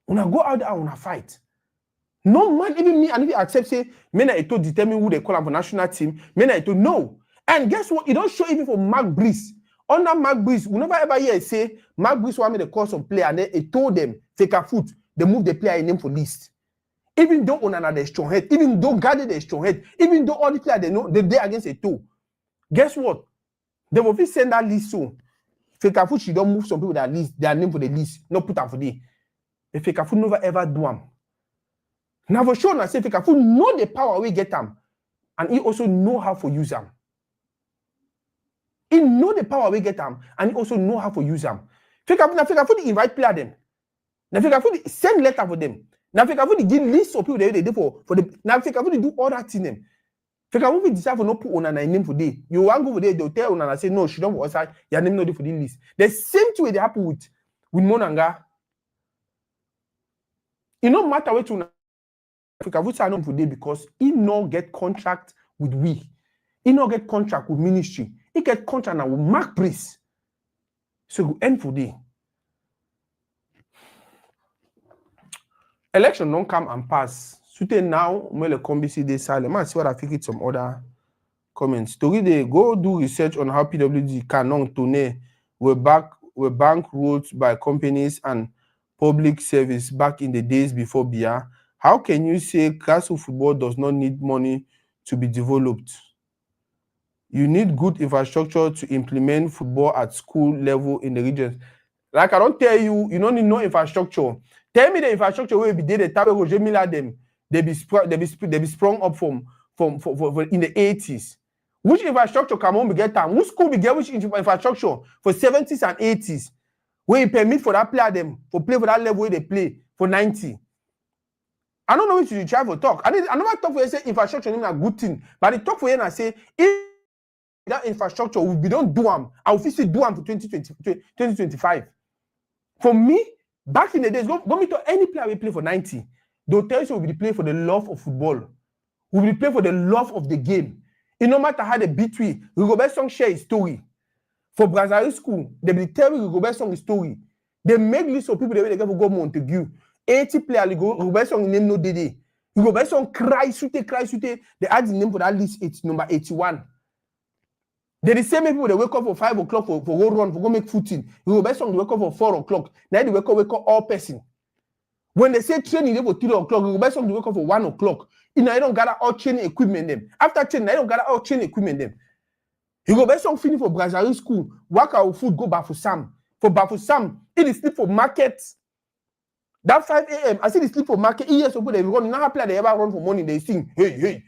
When I go out there and when I fight. No man, even me, and if you accept, say, men are to determine who they call them for national team, men are to know. And guess what? It don't show even for Mark Breeze. Under Mark Breeze, we never ever hear say, Mark Breeze want me to call some player, and then he told them, FECAFOOT, they move the player in name for list. Even though Onana the strong head, even though Gade the strong head, even though all the players they know, they're against a toe. Guess what? They will be send that list soon. FECAFOOT, she don't move some people that list, their name for the list, not put them for the. The FECAFOOT never ever do them. Now for sure, I say FECAFOOT know the power we get them, and he also know how to use them. He know the power we get them, and he also know how to use them. FECAFOOT invite player them. Now FECAFOOT send letter for them. Now FECAFOOT give list of people they do for the. Now FECAFOOT do all that in them. FECAFOOT decide for not put Onana name for day. You want go for day, they'll tell Onana say no, she don't go outside. Your name not for the list. The same way they happen with Monanga. It no matter what you. FECAFOOT sign up today because he no get contract with we. He no get contract with ministry. He get contract now with Mark Breeze. So go end for day. Election don't come and pass. So now, when the combici they silent. Man, see what I think it's some other comments. To read they go do research on how PWD canon tourne were bank roads by companies and public service back in the days before BIA. How can you say grassroots football does not need money to be developed? You need good infrastructure to implement football at school level in the regions. Like I don't tell you, you don't need no infrastructure. Tell me the infrastructure will be there. The type of Roger Miller them they be sprung up from in the 80s. Which infrastructure can one be get time? Which school be get which infrastructure for 70s and 80s? Where you permit for that player them for play for that level where they play for 90. I don't know which you try for talk. I never talk for you say infrastructure is a good thing, but I talk for you and I say if that infrastructure we don't do them, I will still do them for 2025. For me, back in the days, go me to any player we play for 90. They'll tell you we'll be playing for the love of football. We'll be playing for the love of the game. It no matter how they beat we, Rigobert Song share his story. For Brazil school, they will tell you Rigobert Song his story. They make list of people they get for go Montague. 80 players, Rigobert Song name no day. Rigobert Song cry, sute. They add the name for that list, it's number 81. They're the same people they wake up for 5 o'clock for go run, for go make footing. You go best song they wake up for 4 o'clock. Now they wake up all person. When they say training, they for 3 o'clock, you go best song they wake up for 1 o'clock. You know, I don't gather all training equipment them. After training, I don't gather all training equipment them. You go best song finish for Brazil school, work out food, go back for Sam. For Bafusam, it is sleep for market. That 5 a.m. I see the sleep for market. Years ago, they run. Now play they ever run for money. They sing, hey.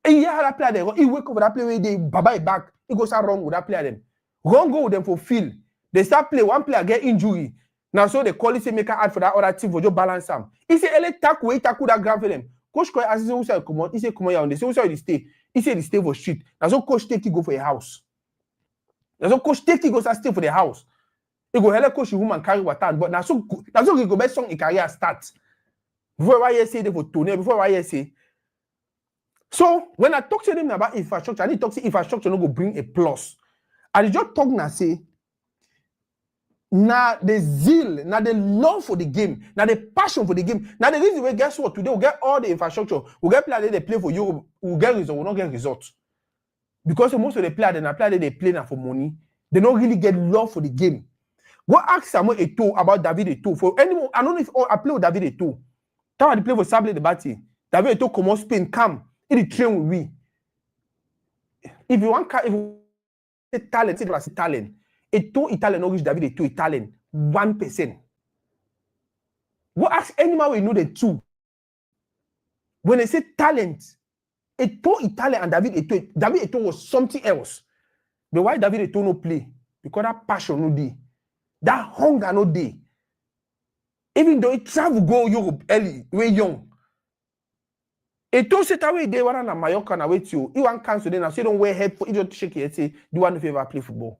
A year that player they run. He wake up with that play where they bye back. He goes out wrong with that player them. Run go with them for field. They start play. One player get injury. Now so they call it say make an ad for that other team for just balance them. He say ele tackle that ground for them. Coach Koy as he say come on. He say come on. They say who say they stay. He say they stay for street. Now so coach take you go for a house. Now so coach take you go stay for the house. He go help coach woman carry water, but now so he go best song in career start. Before I say they for tournament, before I say. So when I talk to them about infrastructure, I need to talk to infrastructure no go bring a plus. I just talk now say, now the zeal, now the love for the game, now the passion for the game. Now the reason we guess what today we get all the infrastructure, we get players they play for you, we get results, we not get results. Because most of the players they play now for money, they don't really get love for the game. Go ask Samuel Eto'o about David Eto'o. For anyone, I don't know if I play with David Eto'o. Time I play for Sable the Bati. David Eto'o come on Spain, come. He train with me. If you want talent, say talent. Eto'o Italian no reach David Eto'o Italian 1%. Go ask anyone we know the two. When they say talent, Eto'o Italian and David Eto'o was something else. But why David Eto'o no play? Because that passion no dey. That hunger no day. Even though he travel go Europe early, way young. Eto'o set away day one na Mallorca na wait you. He want cancel then now say don't wear head for you just shake it say do you want to ever play football.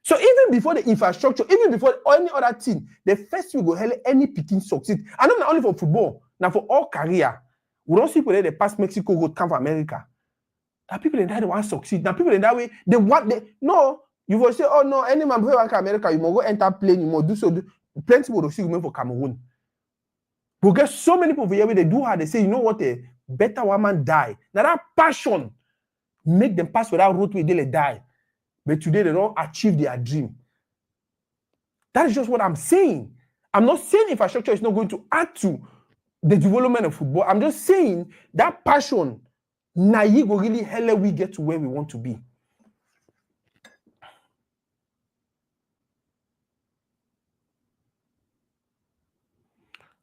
So even before the infrastructure, even before any other thing, the first we go help any picking succeed. And not only for football, now for all career. We don't see people that they pass Mexico go come for America. That people in that they want to succeed. Now people in that way they want no. You will say, oh no, any man who want America, you must go enter plane, you must do so. Plenty people will see women for Cameroon. We get so many people here where they do how they say, you know what, a better woman die. Now that passion make them pass without route where they die. But today they don't achieve their dream. That is just what I'm saying. I'm not saying infrastructure is not going to add to the development of football. I'm just saying that passion, now you go really help we get to where we want to be.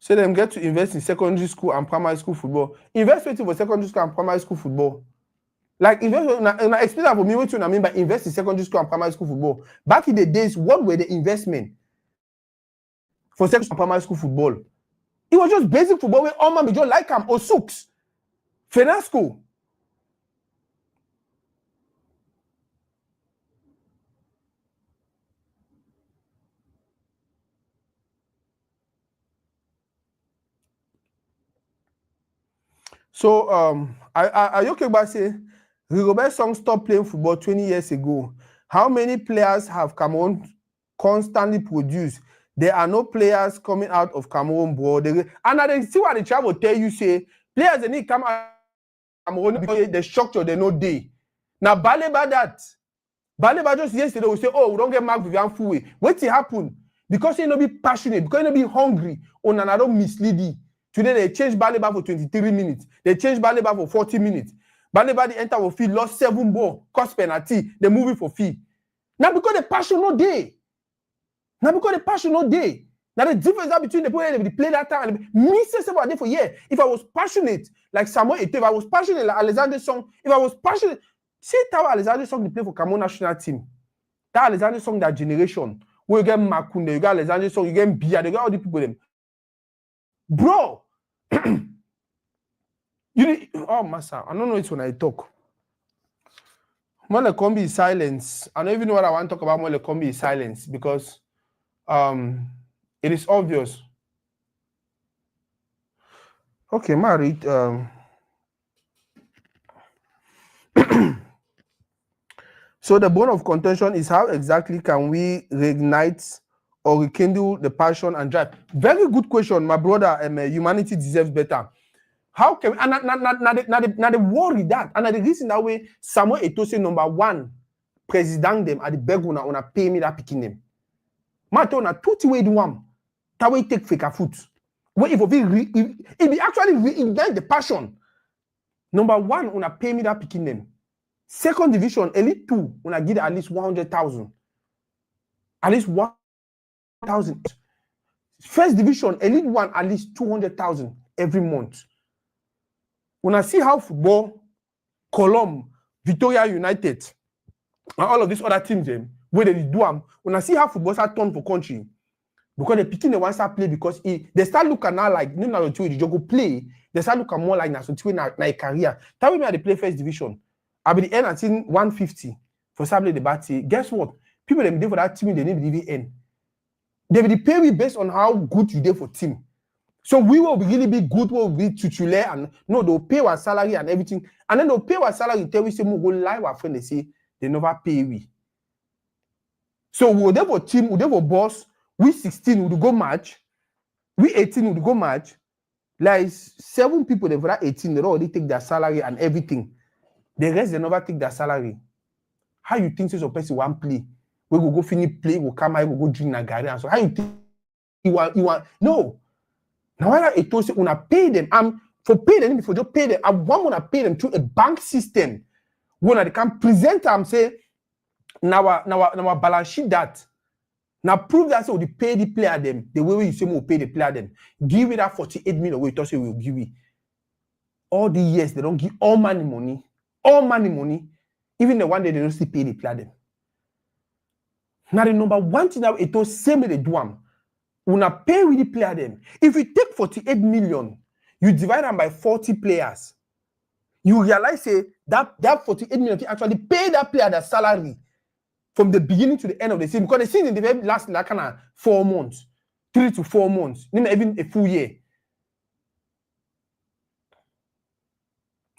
So them get to invest in secondary school and primary school football. Invest for secondary school and primary school football. Like invest na explain that for me what you mean by invest in secondary school and primary school football. Back in the days, what were the investment for secondary school and primary school football? It was just basic football where all man be just like him or Sooks, Fenasco. So are you okay about say Rigobert Song stopped playing football 20 years ago? How many players have Cameroon constantly produced? There are no players coming out of Cameroon, bro. And I see what the child will tell you, say, players they need come out of Cameroon because the structure they no day. Now, Baleba just yesterday will say, oh, we don't get Mark Vivian Foué. What's it happen? Because he no be passionate, because he no be hungry, on another misleading. Today they change Baleba for 23 minutes. They change Baleba for 40 minutes. Baleba the enter for fee, lost 7 balls, cost penalty. They move it for fee. Now because the passion no day. Now because the passion no day. Now the difference between the player they play that time and me say something for year. If I was passionate like Samuel Eto'o, if I was passionate like Alexander Song, if I was passionate, see how Alexander Song they play for Cameroon national team. That Alexander Song that generation where you get Makunde, you get Alexander Song, you get Bia, you get all the people them. Bro, oh master, I don't know it when I talk. Molecombi is silence. I don't even know what I want to talk about. Molecombi is silence because it is obvious. Okay, married. So the bone of contention is how exactly can we reignite or rekindle the passion and drive? Very good question, my brother. Humanity deserves better. How can and the worry that and the reason that way Samuel Eto'o say number one president them at the beg una pay me that picking them. Matter on a 2 way do one. That way take FECAFOOT. Where if it actually reignite the passion. Number 1, una pay me that picking them. Second division, Elite 2, una give at least 100,000. At least 1,000. First division, Elite 1, at least 200,000 every month. Una see how football, Colombe, Victoria United, and all of these other teams, where they do them, una see how football start turn for country. Because the picking the one start play because they start looking now like no na the go play. They start looking more like na a career. That way me they play first division. I be the end until 150 for Saturday the batty. Guess what? People them there for that team they need to the end. They will pay me based on how good you did for team. So we will really be good, we will be titular and no, they'll pay our salary and everything. And then they'll pay our salary tell we say we go lie our friend they say they never pay we. So we will there for team, we there for boss. We 16 would go match. We 18 would go match. Like 7 people, they for that 18, they already take their salary and everything. The rest, they never take their salary. How you think so person one play? We go finish play, we come out, we go drink Nagari. So how you think you want? No. Now I it say una pay them. For pay them, before just pay them. I want to pay them through a bank system. When they can present them, say, now balance sheet that. Now prove that so they pay the player them the way you say we will pay the player them. Give it that 48 million we say we will give it. All the years they don't give all money. Even the one day they don't still pay the player them. Now the number one thing that it was same they do them. Una pay with the player them. If you take 48 million, you divide them by 40 players. You realize say that 48 million actually pay that player their salary. From the beginning to the end of the season, because the season they last like kind of 4 months, 3 to 4 months, even a full year.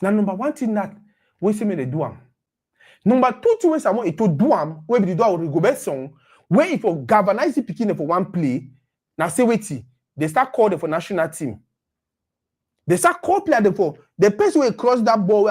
Now, number one thing that we say me they do them. Number 2 ways I want it to do them, where we do our go song, where if you galvanize the picking for one play, now say wait, they start calling for national team. They start call player for the person will cross that ball.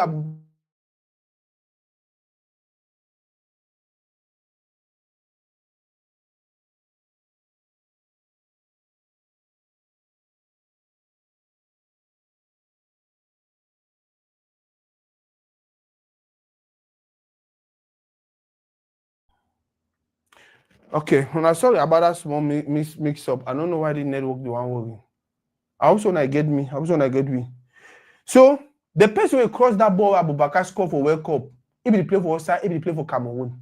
Okay, when I sorry about that small mix up. I don't know why the network the one working. I also when I get me. So the person will cross that ball Abubakar score for World Cup. If he play for outside, if he play for Cameroon.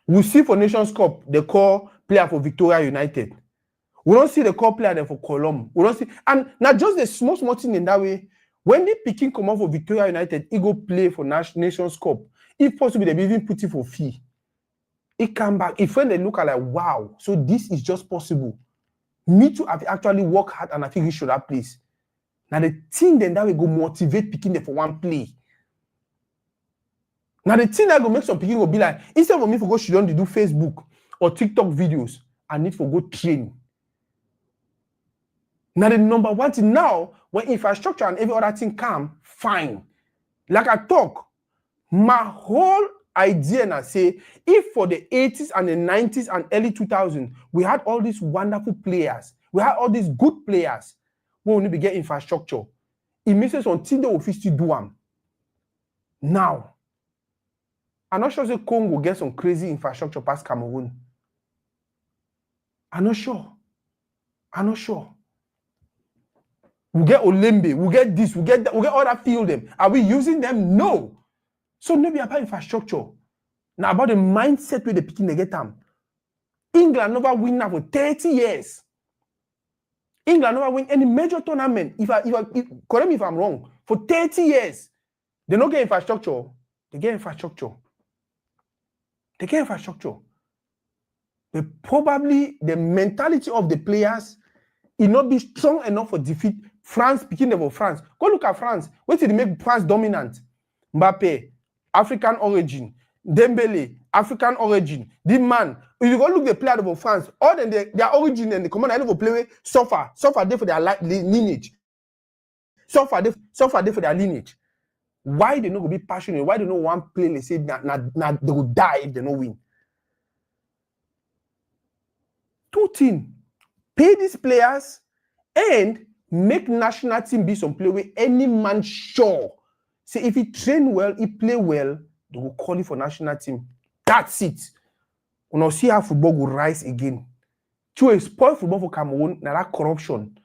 We see for Nations Cup, they call player for Victoria United. We don't see the call player there for Colombe. We don't see, and not just the small thing in that way. When they picking come out for Victoria United, he go play for Nations Cup. If possible, they even put it for fee. He come back. If when they look at like, wow, so this is just possible. Me to have actually work hard and I think we should that place. Now the thing then that we go motivate picking them for one play. Now the thing that go make some picking will be like, instead of me for go she don't do Facebook or TikTok videos, I need for go train. Now the number one thing now, when infrastructure and every other thing come, fine. Like I talk, my whole idea now say, if for the 80s and the 90s and early 2000s, we had all these wonderful players, we had all these good players, we only be get infrastructure. It means something that we still do them. Now, I'm not sure that Congo get some crazy infrastructure past Cameroon. I'm not sure. We get Olembe, we get this, we get that, we get all that field them. Are we using them? No. So maybe about infrastructure. Now about the mindset where the picking they get them. England never win now for 30 years. England never win any major tournament. Correct me if I'm wrong. For 30 years, they don't get infrastructure. They get infrastructure. But probably the mentality of the players will not be strong enough for defeat France, picking them for France. Go look at France. What did they make France dominant? Mbappe, African origin. Dembele, African origin. The man, if you go look the player of France, all their origin and the command I never play with suffer there for their lineage. Suffer there for their lineage. Why they not go be passionate? Why they not want play? They say they will die if they not win. Two things: pay these players and make national team be some play where any man sure. Say if he train well, he play well, they will call him for national team. That's it. We now see how football will rise again. To spoil football for Cameroon, now that corruption.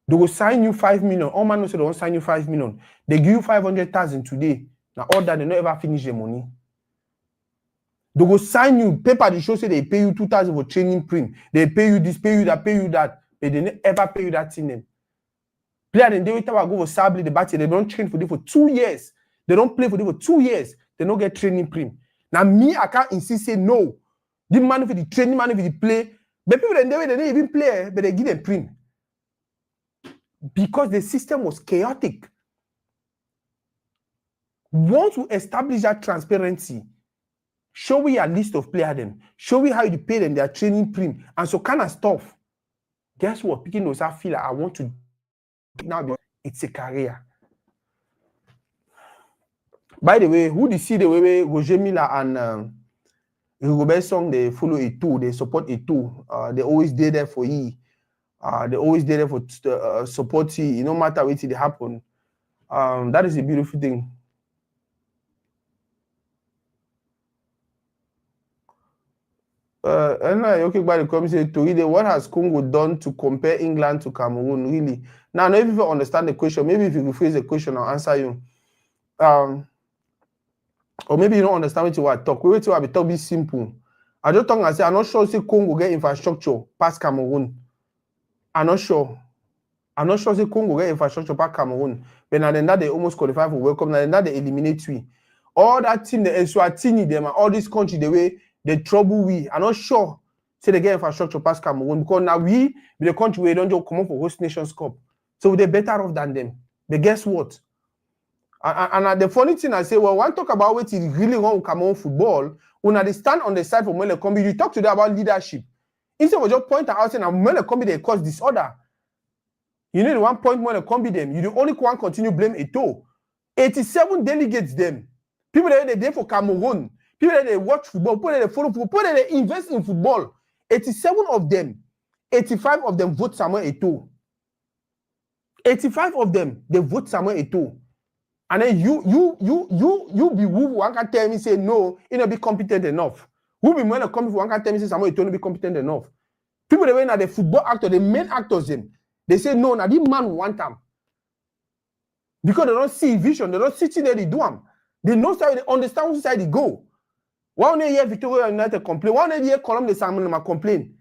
They will sign you 5 million. All man say they won't sign you 5 million. They give you 500,000 today. Now all that they not ever finish the money. They will sign you. Paper the show say they pay you 2,000 for training print. They pay you this, pay you that, pay you that. But they never ever pay you that thing. Them. Player then they will go for Sabli the battle. They don't train for them for 2 years. They don't play for them for 2 years. They don't get training print. Now me, I can't insist say no. The man for the training, man for the play. But people then they don't even play, but they give them print. Because the system was chaotic. Once we establish that transparency, show we a list of players them, show we how you pay them their training print, and so kind of stuff. Guess what? Picking those I feel like I want to now. It's a career. By the way, who do you see the way Roger Miller and Rigobert Song they follow it too? They support it too. They always there for you. They always there for support you. No matter what it happen. That is a beautiful thing. And okay, by the comment say to what has Congo done to compare England to Cameroon? Really? Now, if you understand the question, maybe if you rephrase the question, I'll answer you. Or maybe you don't understand what you want to talk. Wait till I be talk be simple. I just talk and say I'm not sure say Congo get infrastructure past Cameroon. I'm not sure. I'm not sure say Congo get infrastructure past Cameroon. But now then that they almost qualify for World Cup. Now then that they eliminate we. All that team, the Eswatini, them and all this country, the way they trouble we. I'm not sure say they get infrastructure past Cameroon because now we be the country where they don't just come up for host nations cup. So they're better off than them. But guess what? And the funny thing I say, well, when talk about what is really wrong with Cameroon football, when they stand on the side for Mele Kombi, you talk to them about leadership. Instead of just point out saying Mele Kombi they cause disorder. You need one point Mele Kombi them. You the only one continue blame Eto'o. 87 delegates them. People that are there for Cameroon. People that they watch football. People that they follow football. People that they invest in football. 87 of them. 85 of them vote Samuel Eto'o. 85 of them they vote Samuel Eto'o. And then you be who one can tell me say no, you not be competent enough. Who be Mele Kombi for one can tell me say Samuel Eto'o not be competent enough. People that went at the football actor, the main actors them. They say no, now this man want them. Because they don't see vision, they don't see there they do them. They know side, they understand which side they go. One day here Victoria United complain, one day here Column de Samuel complain.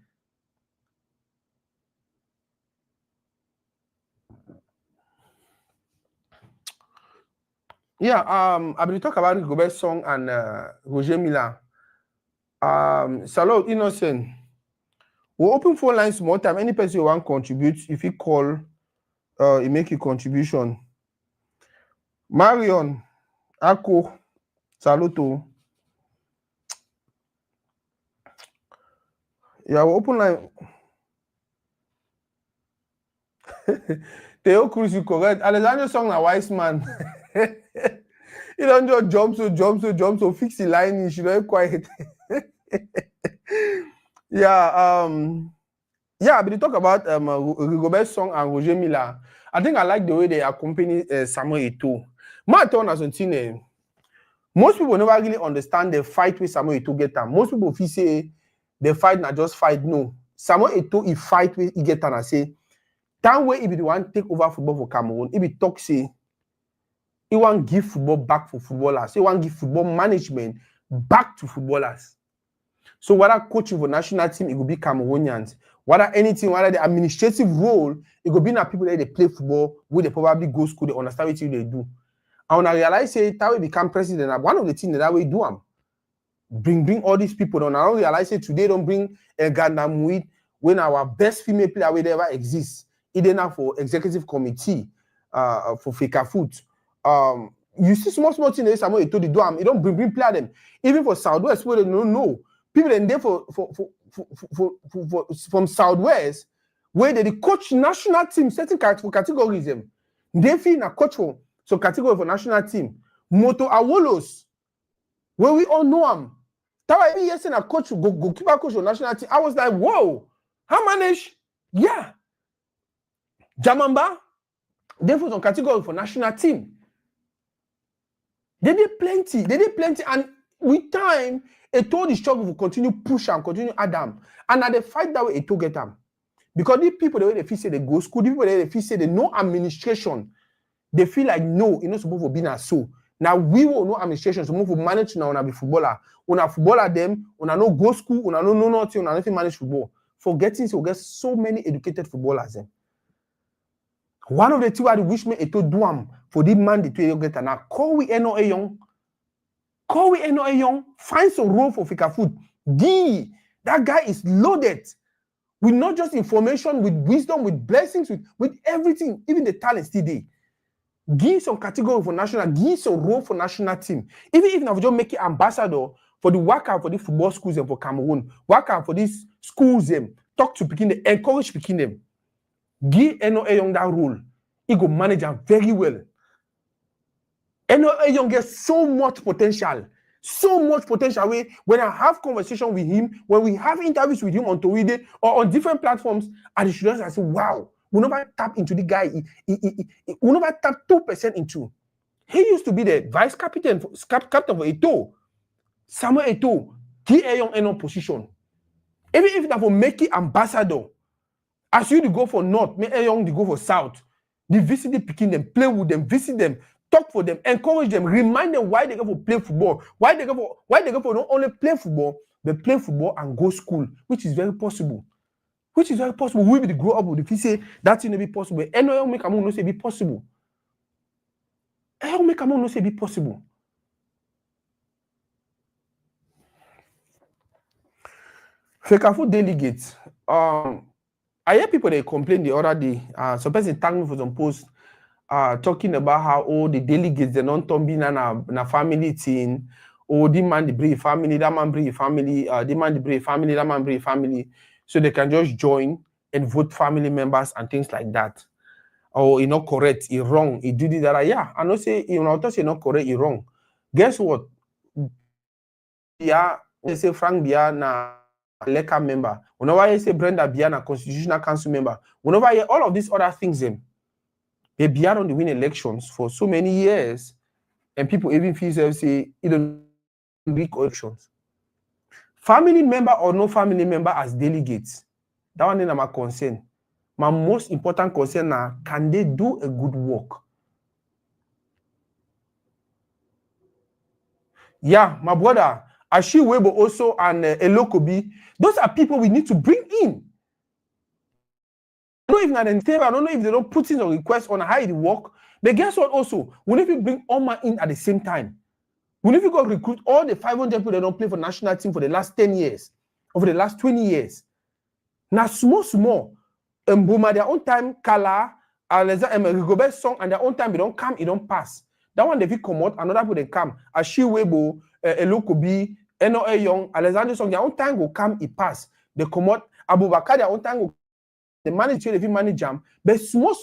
Yeah, I've been talking about Rigobert Song and Roger Miller. Salut, Innocent. We'll open phone lines more time. Any person you want to contribute, if you call, you make a contribution. Marion, Ako, Saluto. Yeah, we'll open line. Theo Cruz, you correct. Alexander Song, a wise man. You don't just jump so fix the line, you should not quiet. Yeah, I've been talking about Rigobert Song and Roger Miller. I think I like the way they accompany Samuel Eto'o. My turn as a most people never really understand the fight with Samuel Eto'o get them. Most people feel say the fight not just fight. No, Samuel Eto'o he fight with he get them and say that way if he want take over football for Cameroon, if he talk say he want give football back for footballers. He want give football management back to footballers. So whether coaching for national team, it will be Cameroonians. Whether anything, whether the administrative role, it will be now people that they play football, where they probably go school, they understand what they do. And when I realize say that way become president, one of the things that way do them. Bring all these people on. I don't realize say today don't bring a Ghana Muid when our best female player will ever exist. Either now for executive committee, for FECAFOOT. You see small things that Samuel Eto'o do them. It don't bring player them. Even for Southwest, where they don't know. People in there from Southwest, where they coach national team certain categories them. They feel a coach for So category for national team. Moto Awolos, where we all know him. That why every year saying a coach, goalkeeper coach for national team. I was like, whoa, how manage? Yeah. Jamamba, they for some category for national team. They did plenty. And with time, Eto'o the struggle will continue push and continue Adam. And at the fight that way, Eto'o get them. Because these people, the way they feel say they go school, the people they feel say they know administration, they feel like no, you're not supposed to be na so. Now we will know administration, so we manage now on be footballer. Una footballer them, una no go school, una no nothing, una nothing manage football. Forgetting so get so many educated footballers. One of the two I wish me Eto'o do am for the man the two get now. Call we Eno Young. Find some role for FECAFOOT. That guy is loaded with not just information, with wisdom, with blessings, with everything, even the talent still there. Give some category for national, give some role for national team. Even if I just make it ambassador for the workout for the football schools and for Cameroon, workout for these schools them, talk to picking them, encourage picking them. Give Eno Young that role. He go manage them very well. Eno Young gets so much potential. When I have conversation with him, when we have interviews with him on Twitter or on different platforms, and the students I say, wow, we never tap into the guy. We never tap 2% into. He used to be the vice captain for Eto'o. Samuel Eto'o, give a young Eno position. Even if that for make it ambassador, as you to go for North, make a young to go for South. They visit the picking them, play with them, visit them. Talk for them, encourage them, remind them why they go for play football. Why they go for not only play football, but play football and go school, which is very possible. We will be grow up with if you say that thing be possible. Eno make among no say be possible. Make among no say be possible. FECAFOOT delegates. I hear people they complain the other day. Some person thanked me for some posts. Talking about how all the delegates they don't turn be na family thing. Or the man they bring family, that man bring family, the man they bring family, that man bring family. So they can just join and vote family members and things like that. Or you're not correct, you're wrong, you do that. Yeah, I know say you're not correct, you're wrong. Guess what? Yeah, they say Frank Bia na LECA member. Whenever you say Brenda Bia na Constitutional Council member, whenever you all of these other things they be on the win elections for so many years, and people even feel say you don't weak elections. Family member or no family member as delegates, that one is my concern. My most important concern now, can they do a good work? Yeah, my brother, Ashi Webo also and Elokobi, those are people we need to bring in. I don't know if they don't put in a request on how it work. But guess what also? We need to bring Oma in at the same time. We need to go recruit all the 500 people that don't play for national team for the last 10 years, over the last 20 years. Now, small. Mboma, their own time, Kala, Rigobert song, and their own time, they don't come, it don't pass. That one, they will come out, another people, they come. Ashi Webo, Elokobi, Eno Young, Alexander Song, their own time will come, it pass. They come out, Abubakar, their own time will the manager, if you manage them, but small,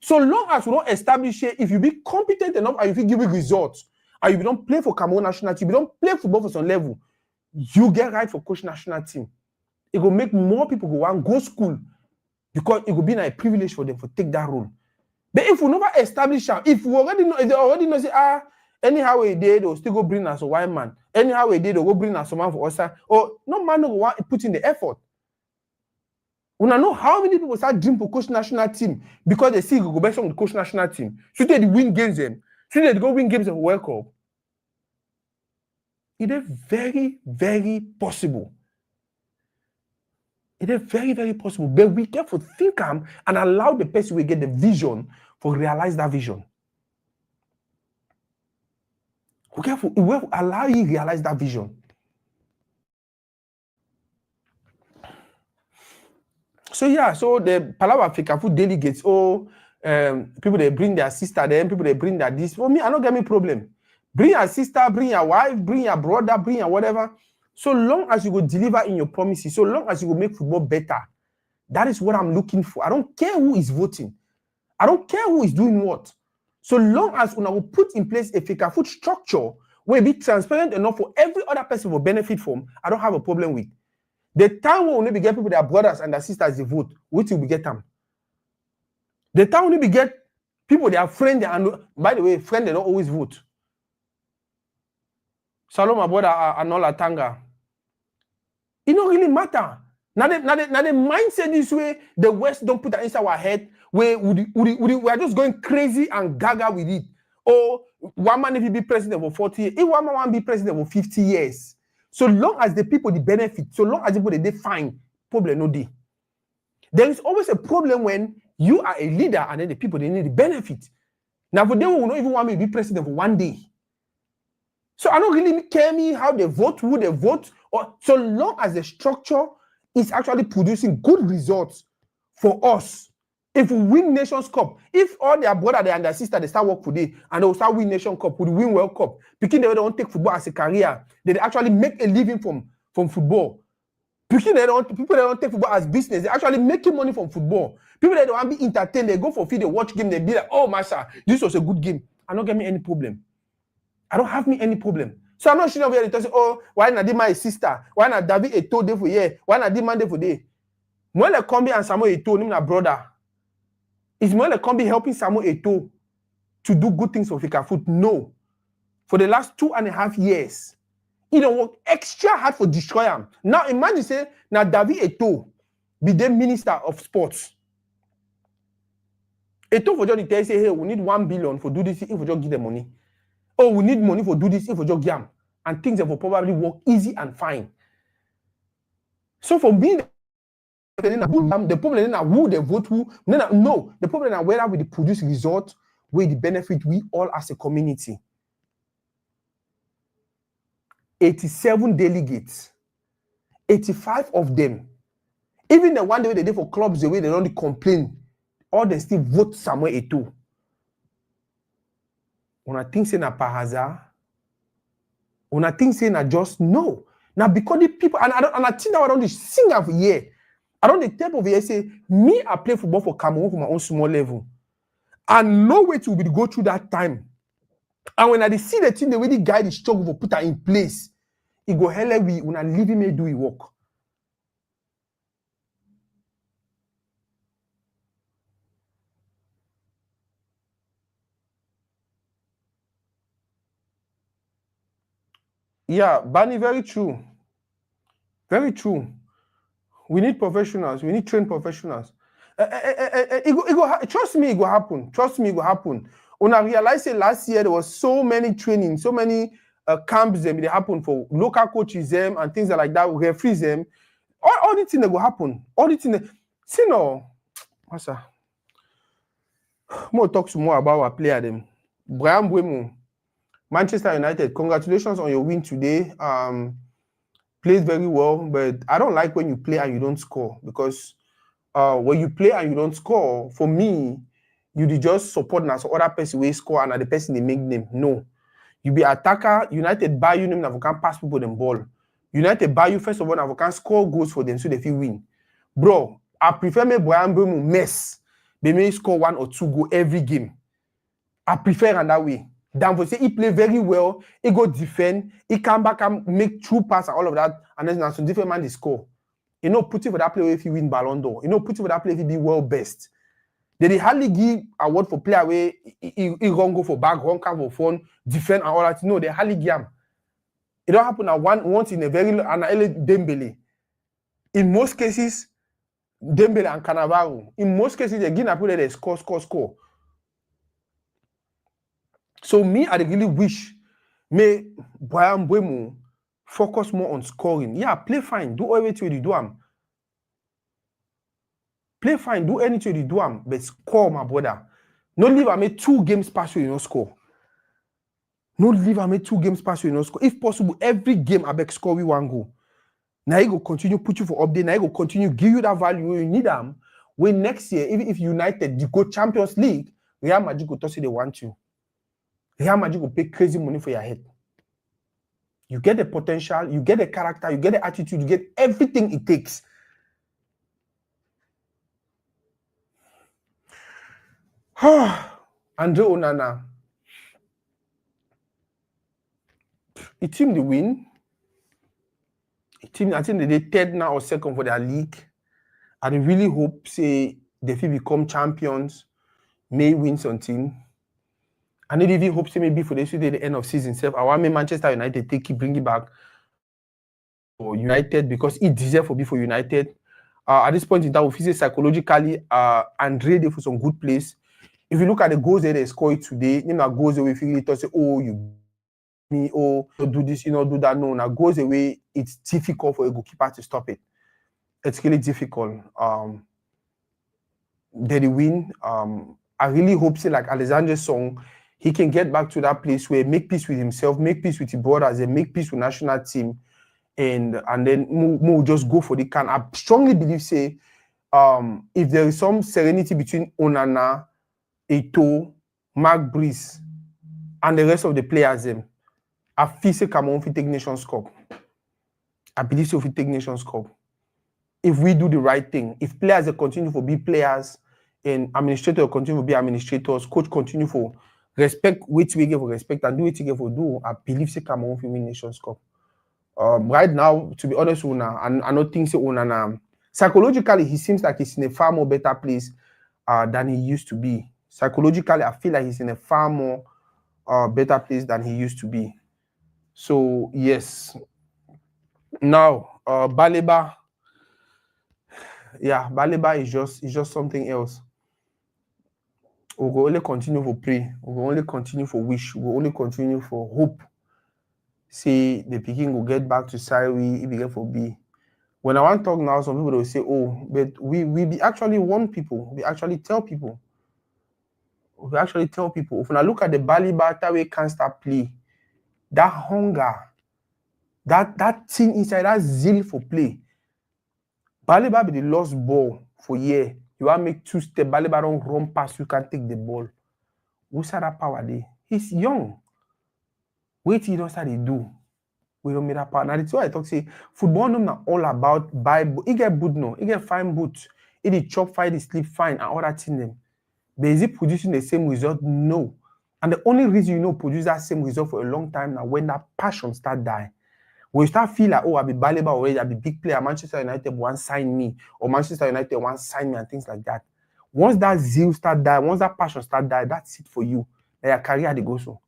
so long as we don't establish it, if you be competent enough and if you give results, and if you don't play for Cameroon national team, you don't play football for some level, you get right for coach national team. It will make more people go school because it will be a privilege for them to take that role. But if we never establish them, if they already know, say, anyhow we did, they'll still go bring us a white man. Anyhow we did, they'll go bring us someone for us. Or no man will want to put in the effort. We know how many people start dreaming for coach national team because they see go back on the coach national team. Should they win games them? Should they go win games of World Cup? It is very, very possible. It is very, very possible. But we get to think and allow the person we get the vision for realize that vision. We have to allow you realize that vision. So yeah, so the Palawa FECAFOOT delegates, people they bring their sister, then people they bring their this. For me, I don't get me problem. Bring your sister, bring your wife, bring your brother, bring your whatever. So long as you go deliver in your promises, so long as you go make football better, that is what I'm looking for. I don't care who is voting. I don't care who is doing what. So long as una will put in place a FECAFOOT structure where it be transparent enough for every other person will benefit from, I don't have a problem with. The time when we be get people their brothers and their sisters they vote, which will be get them. The time when we get people their friends, and by the way, friends they don't always vote. Salom, my brother, Anola Tanga. It don't really matter. Now the mindset this way, the West don't put that inside our head, where we are just going crazy and gaga with it. Or one man if he be president for 40 years, if one man want be president for 50 years. So long as the people they benefit, so long as the people they fine, problem no day. There is always a problem when you are a leader and then the people they need the benefit. Now for them, we don't even want me to be president for one day. So I don't really care me how they vote, who they vote, or so long as the structure is actually producing good results for us. If we win Nations Cup, if all their brother and their sister they start work today and they will start win Nation Cup, we win World Cup, because they don't take football as a career, they actually make a living from football. People that don't take football as business, they actually making money from football. People that don't want to be entertained, they go for field, they watch game, they be like, oh Masha, this was a good game. I don't get me any problem. I don't have me any problem. So I'm not sure where they say, oh, why not Dima is sister? Why not David Eto day for year? Why not Dima day for day? When they come and Samuel Eto, him na brother. Is when they come helping Samuel Eto to do good things for FECAFOOT? No. For the last 2.5 years, he don't work extra hard for destroy him. Now imagine say, now David Eto be the minister of sports. Eto for just tell say, hey, we need 1 billion for do this if we just give them money. Oh, we need money for do this if we just give them. And things that will probably work easy and fine. So for me, the problem is not who they vote who. No, the problem is whether we produce results where the benefit we all as a community. 87 delegates, 85 of them, even the one day they did for clubs, the way they don't complain, all they still vote Samuel Eto. When I think say na pahaza, when I think say na just no. Now because the people and I think that I don't sing of year. I don't the type of year say me I play football for Cameroon for my own small level. And no way to go through that time. And when I see the thing the way the guy is struggle for put that in place, he go hell we when I leave him do he work. Yeah, Bani, very true. Very true. We need professionals. We need trained professionals. Trust me, it will happen. Trust me, it will happen. When I realized it last year, there was so many training, so many camps that they happen for local coaches them and things like that. We referees them. All the things that will happen. All the things. See no, Masa. More talks more about our player them. Brian Buemo, Manchester United. Congratulations on your win today. Plays very well, but I don't like when you play and you don't score, because when you play and you don't score, for me, you just support as other person will score and the person they make them. No. You be attacker, United buy you them, can pass people the ball. United buy you first of all, can score goals for them so they feel win. Bro, I prefer me Brian Buemo mess. They may score 1 or 2 goals every game. I prefer in that way. Dan for say he play very well, he go defend, he come back and make true pass and all of that, and then some different man they score. You know, put it for that player if he win Ballon d'Or. You know, put it for that player if he be world best. They hardly give award for player where he run go for back, run come for phone, defend and all that. No, they hardly give him. It don't happen once in a very Dembele. In most cases, Dembele and Cannavaro. In most cases, they give a player they score. So me, I really wish may Brian Buemo focus more on scoring. Yeah, play fine, do everything you do. Play fine, do anything you do, but score, my brother. No leave I made 2 games pass you, score. No leave I made 2 games pass you, score. If possible, every game I beg score we 1 goal. Now he go continue put you for update. Now he go continue give you that value when you need them. When next year, even if United you go Champions League, Real Madrid go toss you they want you. Real Madrid will pay crazy money for your head. You get the potential, you get the character, you get the attitude, you get everything it takes. And Andre Onana, the team they win. The team, I think they did third now or second for their league. And I really hope, say, they will become champions, may win something. And I really hope, say, maybe for the end of season, I want Manchester United bring it back for United because it deserves to be for United. At this point in time, we feel psychologically, Andre they for some good place. If you look at the goals that they scored today, you know, goals away, feel it say, oh, you me, oh, you do this, you know, do that. No, now goes away. It's difficult for a goalkeeper to stop it. It's really difficult. They win. I really hope, say, like Alexander Song, he can get back to that place where make peace with himself, make peace with his brothers, and make peace with national team, and then we'll just go for the can. I strongly believe, say, if there is some serenity between Onana, Eto'o, Mark Breeze, and the rest of the players, I feel say Cameroon will take Nations Cup. I believe so will take Nations Cup. If we do the right thing, if players continue to be players, and administrators continue to be administrators, coach continue for respect, which we give for respect, and do what we give for do, I believe say Cameroon will win Nations Cup. Right now, to be honest, I don't think so. Onana, psychologically, he seems like he's in a far more better place than he used to be. Psychologically, I feel like he's in a far more better place than he used to be. So yes. Now, Baleba, yeah, Baleba is just something else. We will only continue for pray. We will only continue for wish. We will only continue for hope. Say the Peking will get back to Saiwi if we get for B. When I want to talk now, some people will say, "Oh, but we be actually warn people. We actually tell people. We actually tell people. If I look at the Baleba, that way can't start play. That hunger, that thing inside, that zeal for play. Baleba be the lost ball for year. You want to make 2 steps, Baleba don't run past, you can't take the ball. What's that power there? He's young. Wait till he don't start to do. We don't make that power. Now that's why I talk, say, football no not all about buy. He get boot no. He get fine boot. He the chop fine, he sleep fine, and all that thing them. But is it producing the same result? No. And the only reason you know produce that same result for a long time now when that passion start dying. When you start feel like, oh, I'll be Baleba already, I'll be big player, Manchester United want sign me, or Manchester United want sign me, and things like that. Once that zeal start dying, once that passion start dying, that's it for you. Then your career they go so.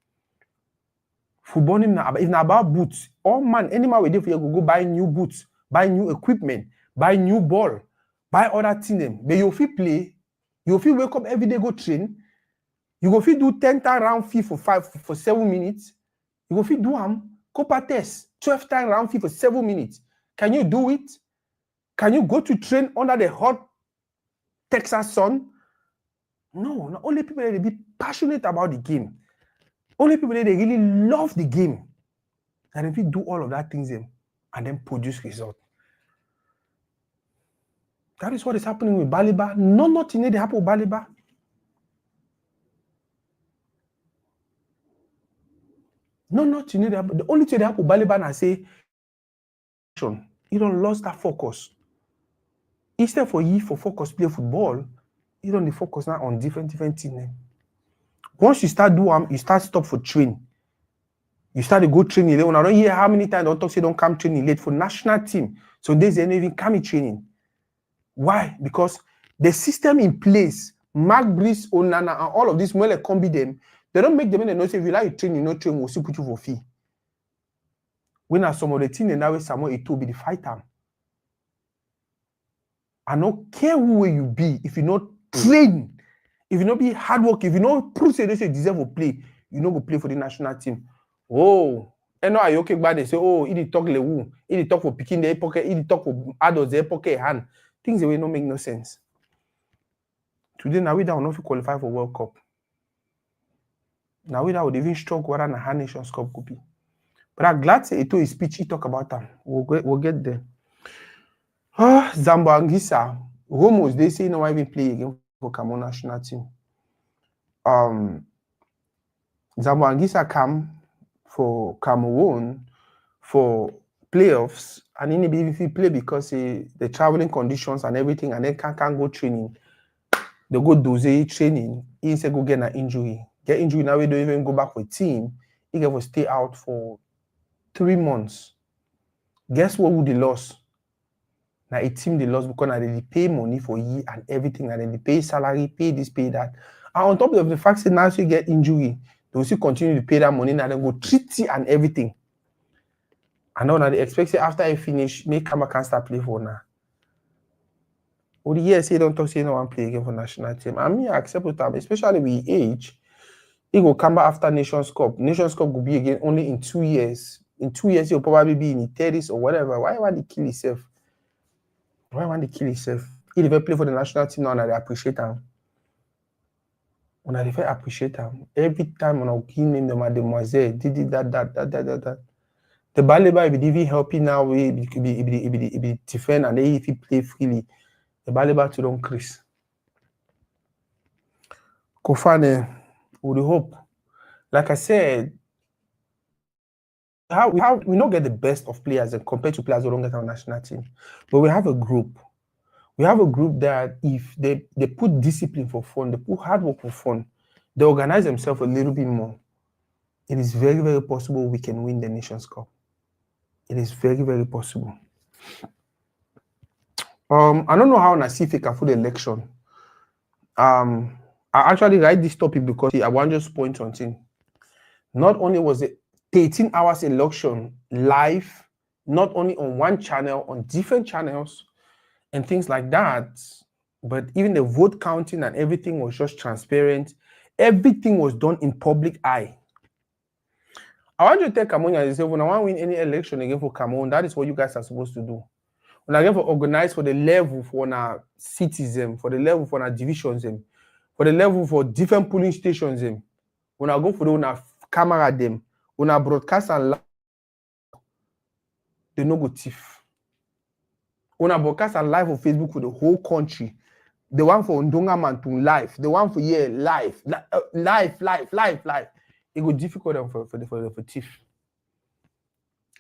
Football if not about boots, all man, any man we do for you go buy new boots, buy new equipment, buy new ball, buy other things. But you feel play, you feel wake up every day, go train. You go feel do 10th round fee for 7 minutes. You go feel do Copa test 12th time round fee for 7 minutes. Can you do it? Can you go to train under the hot Texas sun? No, not only people that be passionate about the game. Only people that they really love the game. And if you do all of that things and then produce result. That is what is happening with Baleba. Nothing they happen with Baleba. Nothing they happen. The only thing they happen with Baleba and I say, you don't lose that focus. Instead for you for focus play football, you don't focus now on different things. Once you start do you start stop for train. You start to go training late. When I don't hear how many times don't say don't come training late for national team. So days they don't even come training. Why? Because the system in place, Mark Breeze, Onana, and all of this, when they combi them, they don't make them in the notice. If you like training, no train, we'll still put you for fee. When some of the things in that way, Samuel Eto'o be the fighter. I don't care who you be, if you not train, if you not be hard work, if you not prove say they deserve to play, you not go play for the national team. Oh, and now I okay bad. They say, oh, he talk lewu, he talk for picking the pocket, he talk for adults their pocket hand. Things that way don't make no sense. Today now we don't know if you qualify for World Cup. Now we would even struggle whether the Nations Cup could be. But I'm glad to Eto'o his speech he talk about that. We'll get there. Zambo Anguissa, Romos, they say no even play again for Cameroon national team. Zambo Anguissa come for Cameroon for playoffs, and he maybe if he play because the traveling conditions and everything, and then can't go training. They go doze training. he said go get an injury. Get injury now, we don't even go back for a team. He can stay out for 3 months. Guess what would they lost? Now a team they lost because now they pay money for you and everything, and then they pay salary, pay this, pay that. And on top of the fact that now you get injury, they will still continue to pay that money, and then go treat you and everything. And now they expect after I finish, make come can start play for now. Or the year say don't talk say no one play again for national team. I mean I accept with them, especially with age. He will come back after Nations Cup. Nations Cup will be again only in 2 years. In 2 years, he'll probably be in the 30s or whatever. Why want to kill himself? Why want to kill himself? He never play for the national team now, and I appreciate him. When I appreciate him, every time when I give him the mademoiselle, did that. The Baleba will be even helping now. He be defend, and if he play freely, the Baleba to don't increase. Kofane, we hope. Like I said, we don't get the best of players compared to players who don't get our national team, but we have a group. We have a group that if they put discipline for fun, they put hard work for fun, they organize themselves a little bit more, it is very, very possible we can win the Nations Cup. It is very, very possible. I don't know how I see FECAFOOT election. I actually write this topic because I want to just point on thing. Not only was it 13 hours election live, not only on one channel, on different channels and things like that, but even the vote counting and everything was just transparent. Everything was done in public eye. I want you to tell Cameroon and say, when I want to win any election again for Cameroon, that is what you guys are supposed to do. When I get for organize for the level for our citizen, for the level for our divisions, for the level for different polling stations, when I go for the camera them, when I broadcast and live, they no go thief. When I broadcast and live on Facebook for the whole country, the one for Ndonga Mantung live, the one for here live. It go difficult for thief.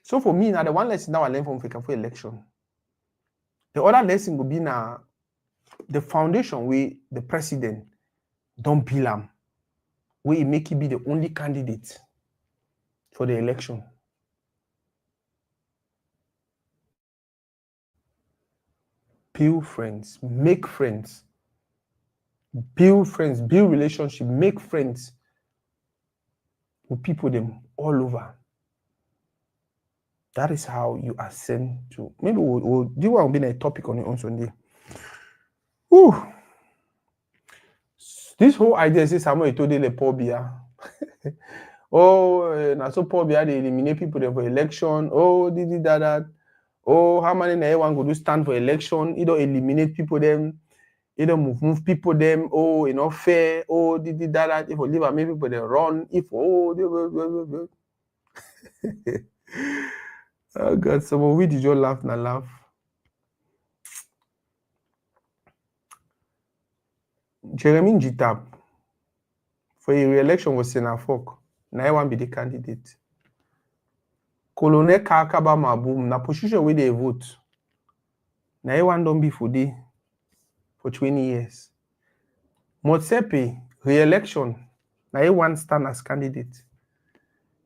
So for me, now the one lesson now I learned from FECAFOOT election. The other lesson will be now the foundation where the president don't bill him, where he make it be the only candidate for the election. Build friends, make friends, build friends, build relationship, make friends with people them all over. That is how you ascend to. Maybe we'll do one be a topic on it on Sunday. Whew. This whole idea is someone told the Pobia. Oh, now so Pobia they eliminate people there for election. Oh, that. Oh, how many everyone go do stand for election? You don't eliminate people them. You don't move people them. Oh, you know fair. Oh, that. If you leave maybe people they run. If oh. Oh God, so we did you laugh na laugh? Jeremy Jitab for a re-election was Senafok. Now one be the candidate. Colonel Kakaba Maboum na position where they vote. Now one don't be for 20 years. Motsepe re-election. Now one stand as candidate.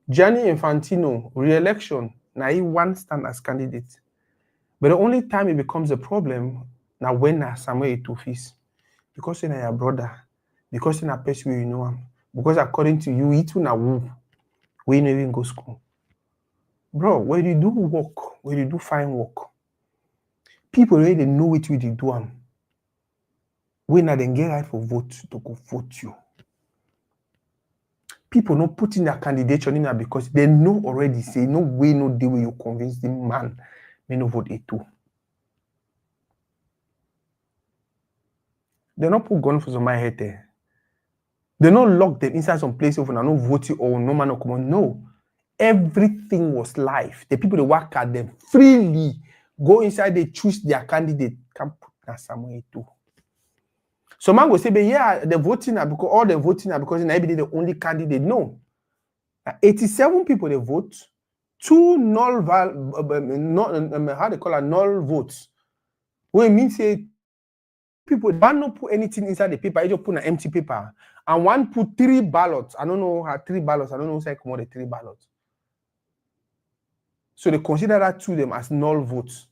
Gianni Infantino re-election. Now one stand as candidate. But the only time it becomes a problem now when Samuel Etofis. Because you're your brother, because you're a person you know him, because according to you, it will not woo. We never even go school. Bro, when you do work, when you do fine work, people really know what you do them. When they get right for vote to go vote you. People not putting their candidature in there because they know already, say no way, no day will you convince the man may not vote A2. They not put gun for some my head there. They not lock them inside some place of no voting or no man no come on. No. Everything was live. The people that work at them freely go inside, they choose their candidate. Can't put that somewhere too. So man will say, but yeah, the voting are because all the voting are because everybody the only candidate. No. 87 people they vote, 2 null how they call it null votes. What it means say people don't put anything inside the paper, you just put an empty paper. and one put 3 ballots. I don't know how 3 ballots. I don't know who's like more than 3 ballots. So they consider that 2 of them as null votes.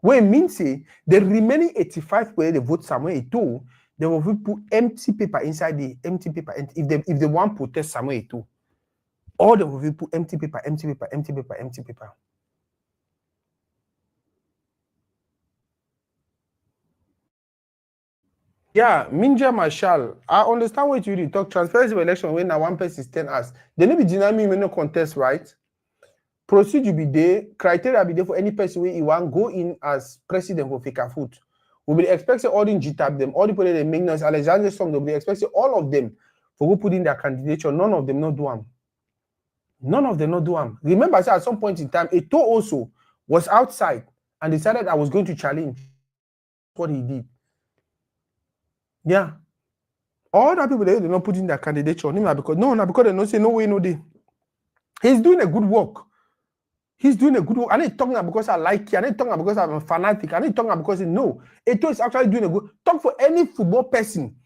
What it means is the remaining 85 people they vote Samuel Eto'o, they will put empty paper inside the empty paper. And if they want to protest Samuel Eto'o, all they will put empty paper, empty paper, empty paper, empty paper. Yeah, Minja Marshall, I understand what you talk. Transparency of election when now one person is 10 hours. They need to be dynamic when no contest, right? Procedure be there, criteria be there for any person where you want go in as president for FECAFOOT. We'll be expecting all the GTAB them, all the people that make noise, Alexander Song, they'll be expecting all of them for go put in their candidature. None of them not do them. None of them not do them. Remember, I said at some point in time, Eto'o also was outside and decided I was going to challenge. What he did. Yeah. All that people they're not putting their candidature on him because they don't say no way, no day. He's doing a good work. He's doing a good work. I ain't talking about because I like you. I ain't talking about because I'm a fanatic. I ain't talking about because no. Eto'o is actually doing a good talk for any football person.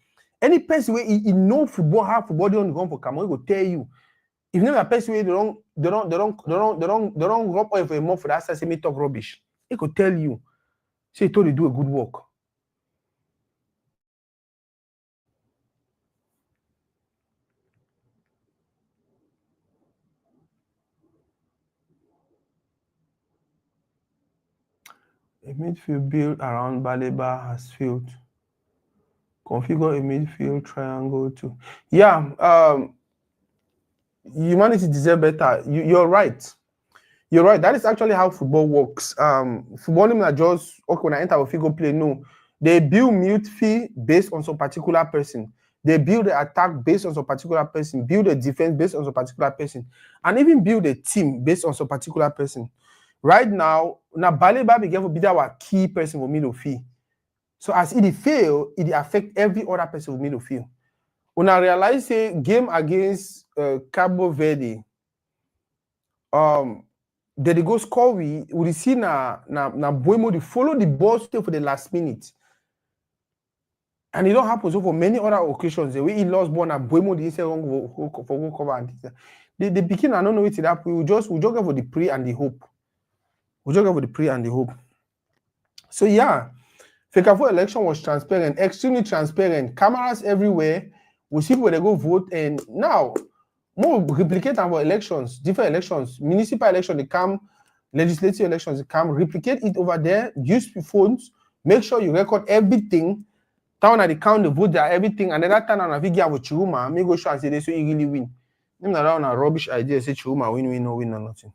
Any person where he know football, how football don't go for Cameroon, he will tell you. If you know a person where they don't rub oil for a month for that sesame talk rubbish. He could tell you. Say Eto'o they do a good work. A midfield built around Baleba has failed. Configure a midfield triangle too. Yeah, humanity deserve better. You're right. You're right. That is actually how football works. Football not just okay when I enter a figure play. No, they build midfield based on some particular person. They build the attack based on some particular person. Build a defense based on some particular person, and even build a team based on some particular person. Right now Baleba begin to be our key person for middle field. So as it fail, it affect every other person for middle field. When I realize say game against Cabo Verde, they go score we see na Buemo they follow the ball still for the last minute. And it don't happen so for many other occasions. The way he lost ball and Buemo didn't say wrong for go cover and the begin I don't know what it happen. We just go for the pray and the hope. We just go for the pray and the hope. So yeah, FECAFOOT election was transparent, extremely transparent. Cameras everywhere. We see where they go vote, and now more replicate our elections, different elections, municipal election, they come, legislative elections, they come, replicate it over there, use phones, make sure you record everything. Town at the count the vote there, everything, and then that time I figure out Chiruma, me go show and say they so you really win. I'm not around a rubbish idea, say Chiruma win or nothing.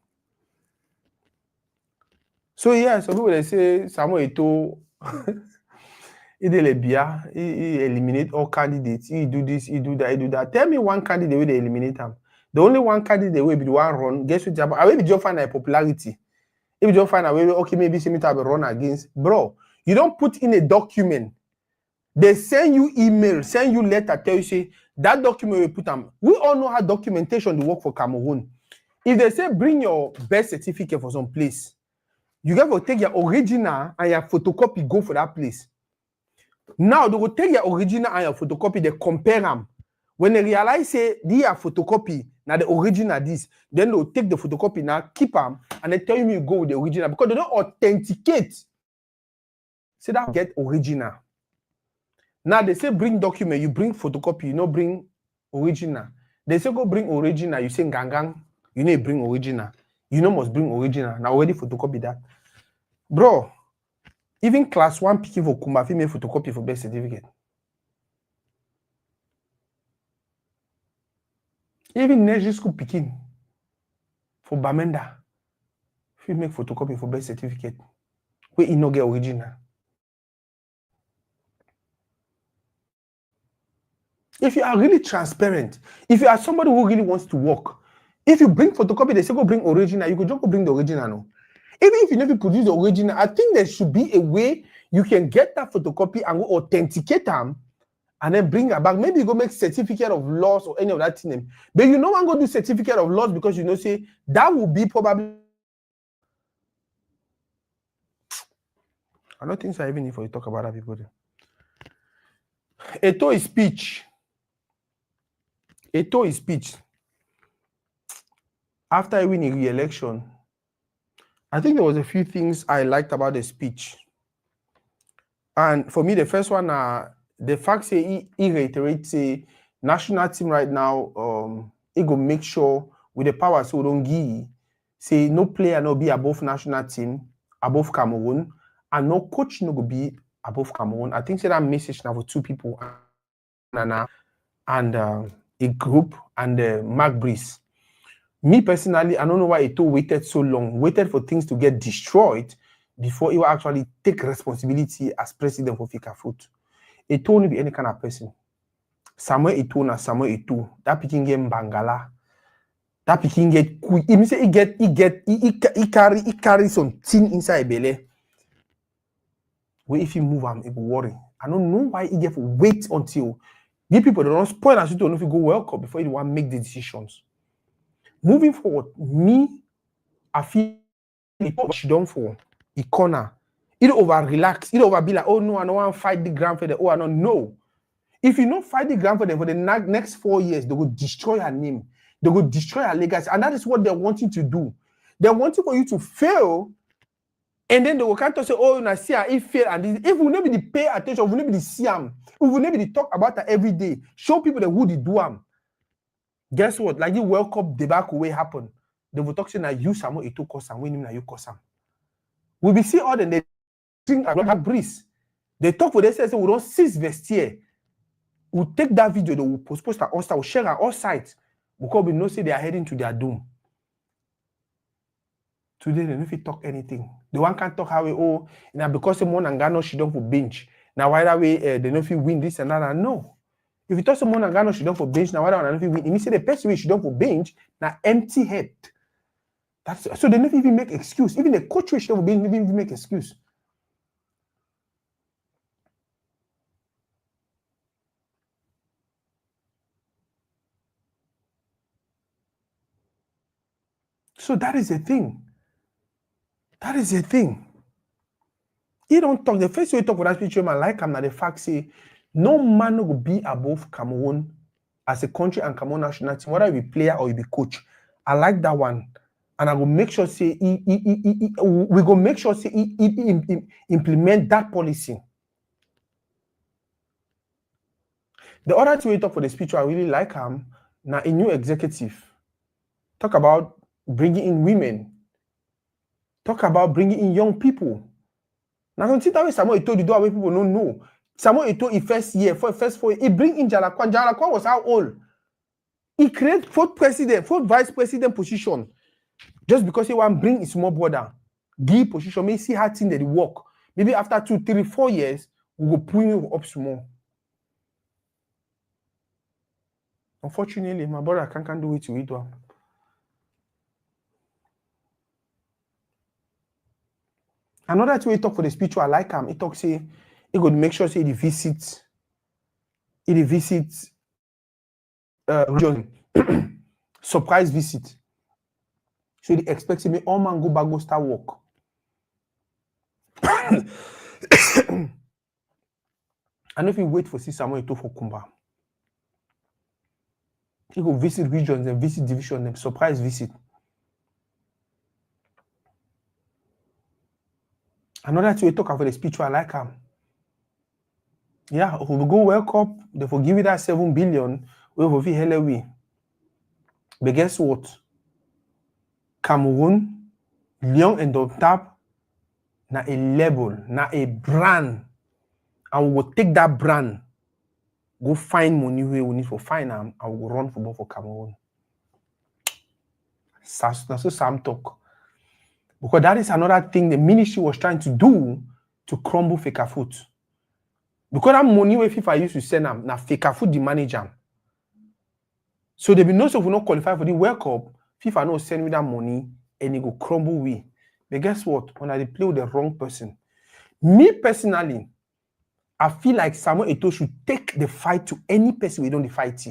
So yeah, some people they say Samuel Eto'o he eliminate all candidates. He do this, he do that, he do that. Tell me one candidate where they eliminate him. The only one candidate will be the one run. Guess what? I will be just find a popularity. If you don't find a way, okay, maybe see me to have a run against. Bro, you don't put in a document. They send you email, send you letter, tell you say that document we put them. We all know how documentation they work for Cameroon. If they say bring your birth certificate for some place, you got to take your original and your photocopy go for that place. Now they will take your original and your photocopy, they compare them. When they realize say they are photocopy, now the original this, then they'll take the photocopy now, keep them, and they tell you go with the original because they don't authenticate. Say that get original. Now they say bring document, you bring photocopy, you know bring original. They say go bring original, you say gangang, you know bring original. You know must bring original. Now already photocopy that. Bro, even class 1 picking for Kumba, make photocopy for birth certificate. Even nursery school picking for Bamenda, if you make photocopy for birth certificate, where you no get original. If you are really transparent, if you are somebody who really wants to work, if you bring photocopy, they say go bring original, you could just go bring the original. No? Even if you never produce the original, I think there should be a way you can get that photocopy and go authenticate them and then bring it back. Maybe you go make certificate of loss or any of that thing. But you no one go do certificate of loss because you know say that will be probably. I don't think so even if we talk about that people. Eto'o speech. Eto'o's speech after he win a re-election, I think there was a few things I liked about the speech. And for me, the first one, the fact say he reiterates say national team right now, he go make sure with the power so don't give, say no player no be above national team, above Cameroon, and no coach no go be above Cameroon. I think say that message now for two people, and a group and Mark Breeze. Me personally, I don't know why Eto'o waited so long, waited for things to get destroyed before he will actually take responsibility as president for FECAFOOT. Eto'o no be any kind of person. Samuel Eto'o na Samuel Eto'o. That pikin get Bangala. That pikin get quick. He say he carry something inside belly. Where if he move him, he go worry. I don't know why he get to wait until the people don't spoil and don't know if he go welcome before he want to make the decisions. Moving forward, I feel what she done for the corner. It over relax. It over be like, oh no, I don't want to fight the ground for the. Oh, I don't know. If you don't fight the ground for them for the next 4 years, they will destroy her name. They will destroy her legacy, and that is what they're wanting to do. They're wanting for you to fail, and then they will come to say, oh, now see her, if fail, and this. If we never be pay attention, we never be see them. We will never talk about her every day. Show people that who they do them. Guess what? Like the World Cup debacle way happen. They will talk saying that you Samuel Eto'o cause and when you cause them. We be see all the they think about Breeze. They talk for themselves, say we don't seize vestiaire. We'll take that video, they will post it on site, we'll share on all sites. Because we know say they are heading to their doom. Today they don't fit talk anything. The one can't talk how we now because someone and Ghana she done for bench. Now why that way they don't fit win this and that. No. If you talk someone and Ghana she done for bench, now why that one don't win? If you say the person way she done for bench, now empty head. That's so they don't even make excuse. Even the coach way she done for bench, they even make excuse. So that is a thing. That is a thing. He don't talk. The first way he talk for that speech, man, like him, now the fact say, no man will be above Cameroon as a country and Cameroon national team, whether you be player or you be coach. I like that one. And I will make sure say we go make sure say he implement that policy. The other two we talk for the speech, I really like him. Now a new executive. Talk about bringing in women. Talk about bringing in young people. Now, consider that way Samuel Eto'o the way people don't know. Samuel Eto'o, first year, first 4 years, he bring in Jalakwan. Jalakwan was how old? He create fourth vice president position. Just because he want to bring his small brother. Give position, may see how things that work. Maybe after 2, 3, 4 years, we will pull you up small. Unfortunately, my brother can't do it to it. Another two he talk for the speech, I like him. He talk say he could make sure say he visits region surprise visit. So he expects me all man go back go start work. I know if you wait for see Samuel Eto'o for Kumba. He go visit regions and visit division and surprise visit. Another two we talk for the speech, I like him. Yeah, we will go World Cup, they forgive you that 7 billion, we will be hell away. But guess what? Cameroon, Lyon and Dontap, na a label, na a brand. And we will take that brand, go find money where we need for find them, and we will run football for Cameroon. That's so Sam talk. Because that is another thing the ministry was trying to do to crumble FECAFOOT. Because that money where FIFA used to send them, now FECAFOOT the manager. So there be no so if we not qualify for the World Cup, FIFA no send me that money and it go crumble we. But guess what? When I play with the wrong person, me personally, I feel like Samuel Eto'o should take the fight to any person we don't fight.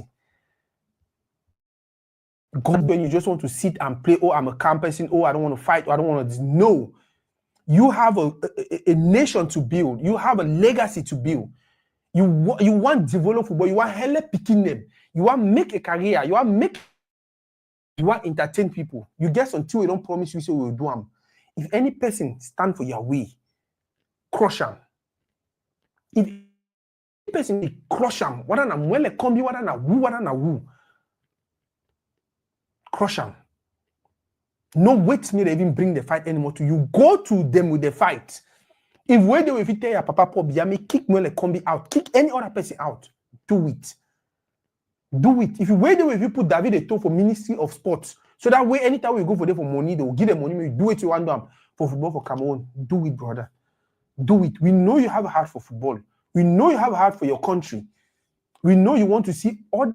God, when you just want to sit and play, oh, I'm a calm person, oh, I don't want to fight, or I don't want to. No. You have a nation to build. You have a legacy to build. You want develop football. You want hella picking them. You want make a career. You want entertain people. You get until we don't promise you say we will do them. If any person stand for your way, crush them. If any person crush them, whether na mwele kombi, whether na woo, crush them. No wait me to even bring the fight anymore to you. Go to them with the fight. If where they will tell your papa pop, kick mwele kombi out, kick any other person out. Do it. Do it. If you wait there, if you put David Eto'o for Ministry of Sports, so that way anytime we go for them for money, they will give them money. You do it you want them for football for Cameroon. Do it, brother. Do it. We know you have a heart for football. We know you have a heart for your country. We know you want to see all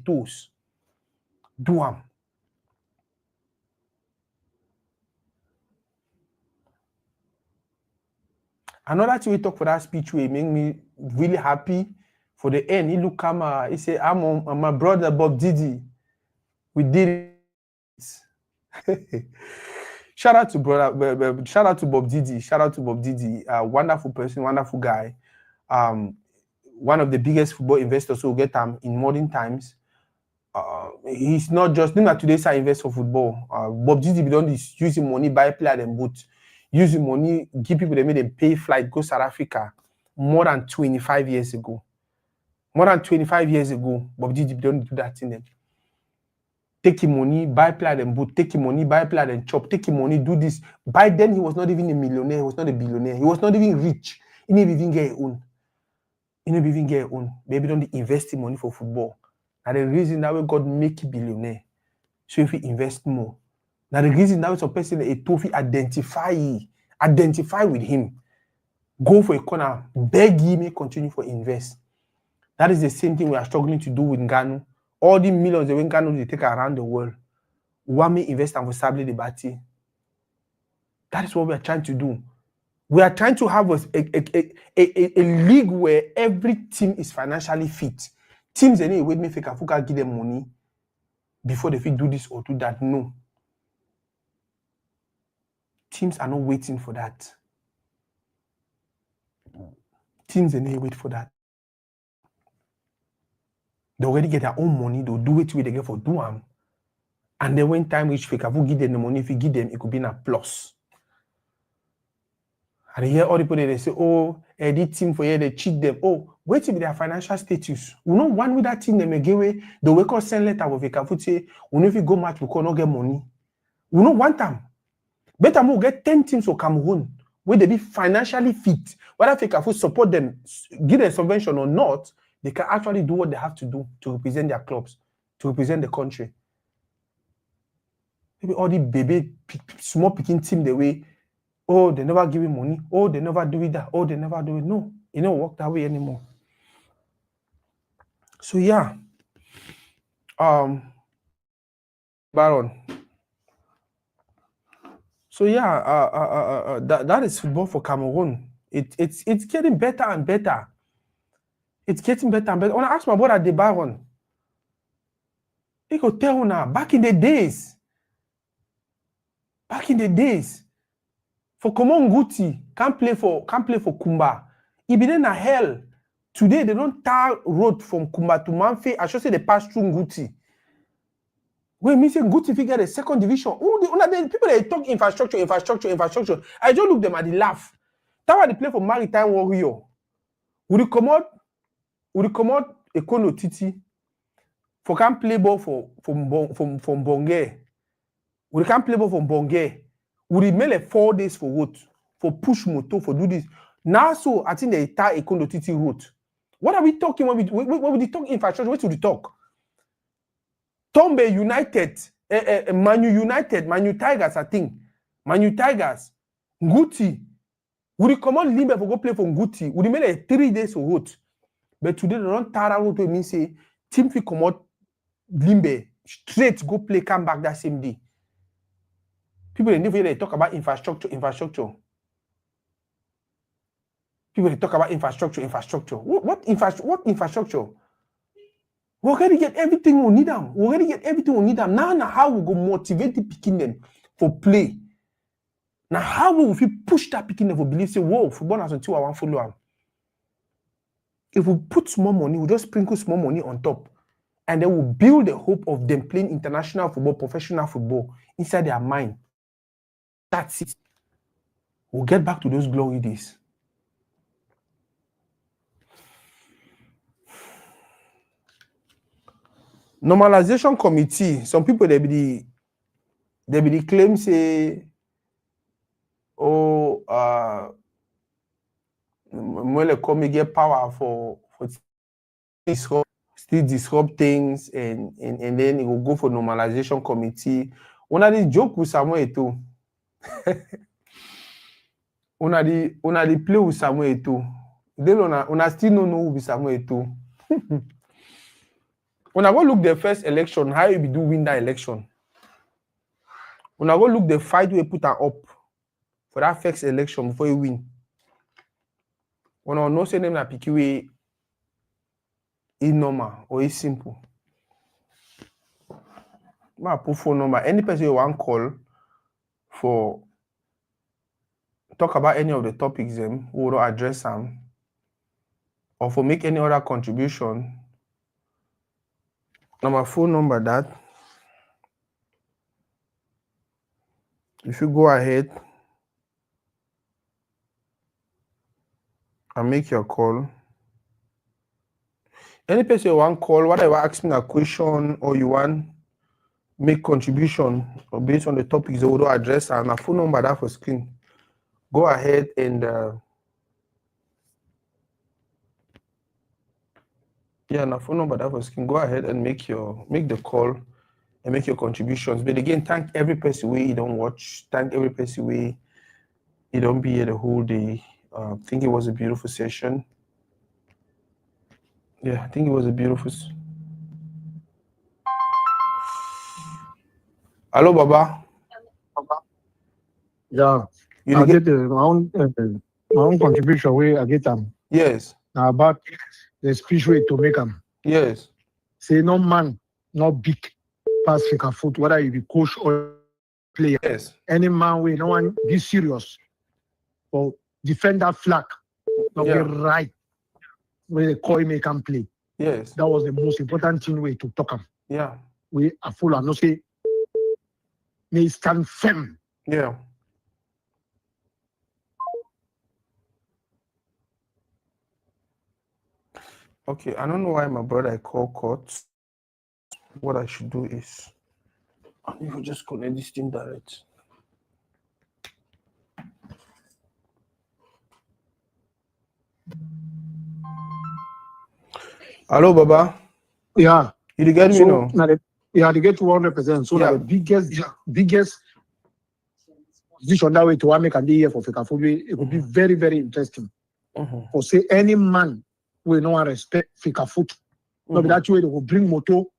toes. Do them. Another thing we talk for that speech will make me really happy. For the end, he look he say, I'm on my brother Bob Didi. We did it. Shout out to Bob Didi. Shout out to Bob Didi. Wonderful person, wonderful guy. One of the biggest football investors who get in modern times. He's not just today's I invest for football. Bob Didi be done this using money, buy player and boot. Using money, give people they made them pay flight, go South Africa more than 25 years ago. More than 25 years ago, Bob Didi don't do that in them. Take your money, buy player and boot, take your money, buy player and chop, take your money, do this. By then, he was not even a millionaire, he was not a billionaire, he was not even rich. He didn't even get his own. He didn't even get his own. Maybe don't invest in money for football. Now the reason that way God make you billionaire. So if you invest more. Now the reason that way some person a trophy identify with him. Go for a corner, beg him, continue for invest. That is the same thing we are struggling to do with Ngannou. All the millions that Ngannou they take around the world. We want me invest and for stability the bati. That is what we are trying to do. We are trying to have a league where every team is financially fit. Teams anyway wait me FECAFOOT give them money before they fit do this or do that. No. Teams are not waiting for that. Teams anyway wait for that. They already get their own money. They'll do it with they get for do them. And then when time reach FECAFOOT give them the money, if you give them, it could be a plus. And I hear all the people they say, oh, this team for here, they cheat them. Oh, wait till their financial status. We know one with that team, they may give away. The wake up send letter with FECAFOOT say, we know if you go match, we cannot get money. We know one time. Better more get 10 teams for Cameroon where they be financially fit. Whether FECAFOOT support them, give them subvention or not, they can actually do what they have to do to represent their clubs, to represent the country. Maybe all the baby, small picking team the way, oh, they never give you money, oh, they never do it that, oh, they never do it. No, it don't work that way anymore. So yeah. Baron. So yeah, that is football for Cameroon. It's getting better and better. It's getting better and better. When I ask my brother the Baron, he could tell now, back in the days, for Common Guti, can't play for Kumba. He be in a hell. Today they don't tar road from Kumba to Manfe. I should say they pass through Guti. When me say Guti figure the second division, the people they talk infrastructure. I just look them at the laugh. That why they play for Maritime Warrior. Would you come out Ekono Titi for can play ball from Bongé. We can play ball from Bongé. We make like 4 days for road, for push motor, for do this. Now, so I think they tie Ekono Titi road. What are we talking when we talk infrastructure? What should we talk? Tombe United, Manu United, Manu Tigers, I think. Manu Tigers, Nguti. We come on Limbe for go play for Nguti. We make like 3 days for road. But today they don't tara road to mean say team fi come out Limbe straight go play, come back that same day. People in they talk about infrastructure. People they talk about infrastructure. What infrastructure? We already get everything we need them. Now how we go motivate the picking them for play. Now how will we push that picking them for believe say, whoa, football has until I want follow them. If we put small money, we just sprinkle small money on top, and then we'll build the hope of them playing international football, professional football inside their mind. That's it. We'll get back to those glory days. Normalization committee. Some people they be the claim say, oh, when they come get power for still disrupt things, and then it will go for normalization committee. One of the joke with Samuel Eto'o. Una the play with Samuel Eto'o. Then una still don't know who be Samuel Eto'o. When I go look the first election, how you be do win that election? When I go look the fight we put up for that first election before you win. When I know say them that PQA is normal or is simple. I put phone number. Any person you want call for talk about any of the topics them, we will address them, or for make any other contribution. Now my phone number that. If you go ahead and make your call. Any person you want call, whatever, ask me a question or you want make contribution or based on the topics they will address, and a phone number that for screen. Go ahead and na phone number that for screen. Go ahead and make the call and make your contributions. But again, thank every person way you don't watch. Thank every person way you don't be here the whole day. I think it was a beautiful session. Yeah, I think it was a beautiful. Hello, Baba. Yeah, I get my own contribution where I get them. Yes. Now about the speech way to make them. Yes. Say no man, no big pass FECAFOOT, whether you be coach or player. Yes. Any man way, no one be serious or defend that flag. Not be right where the call make and play. Yes. That was the most important thing way to talk. Yeah. We are full and no say may stand firm. Yeah. Okay, I don't know why my brother call cut. What I should do is I need to just connect this thing direct. Hello, Baba. Yeah. You get me now? Yeah, they get 200%. So the biggest decision that way to make a day here for FECAFOOT, it would be very, very interesting. For say any man will no respect FECAFOOT. No, but that way they will bring moto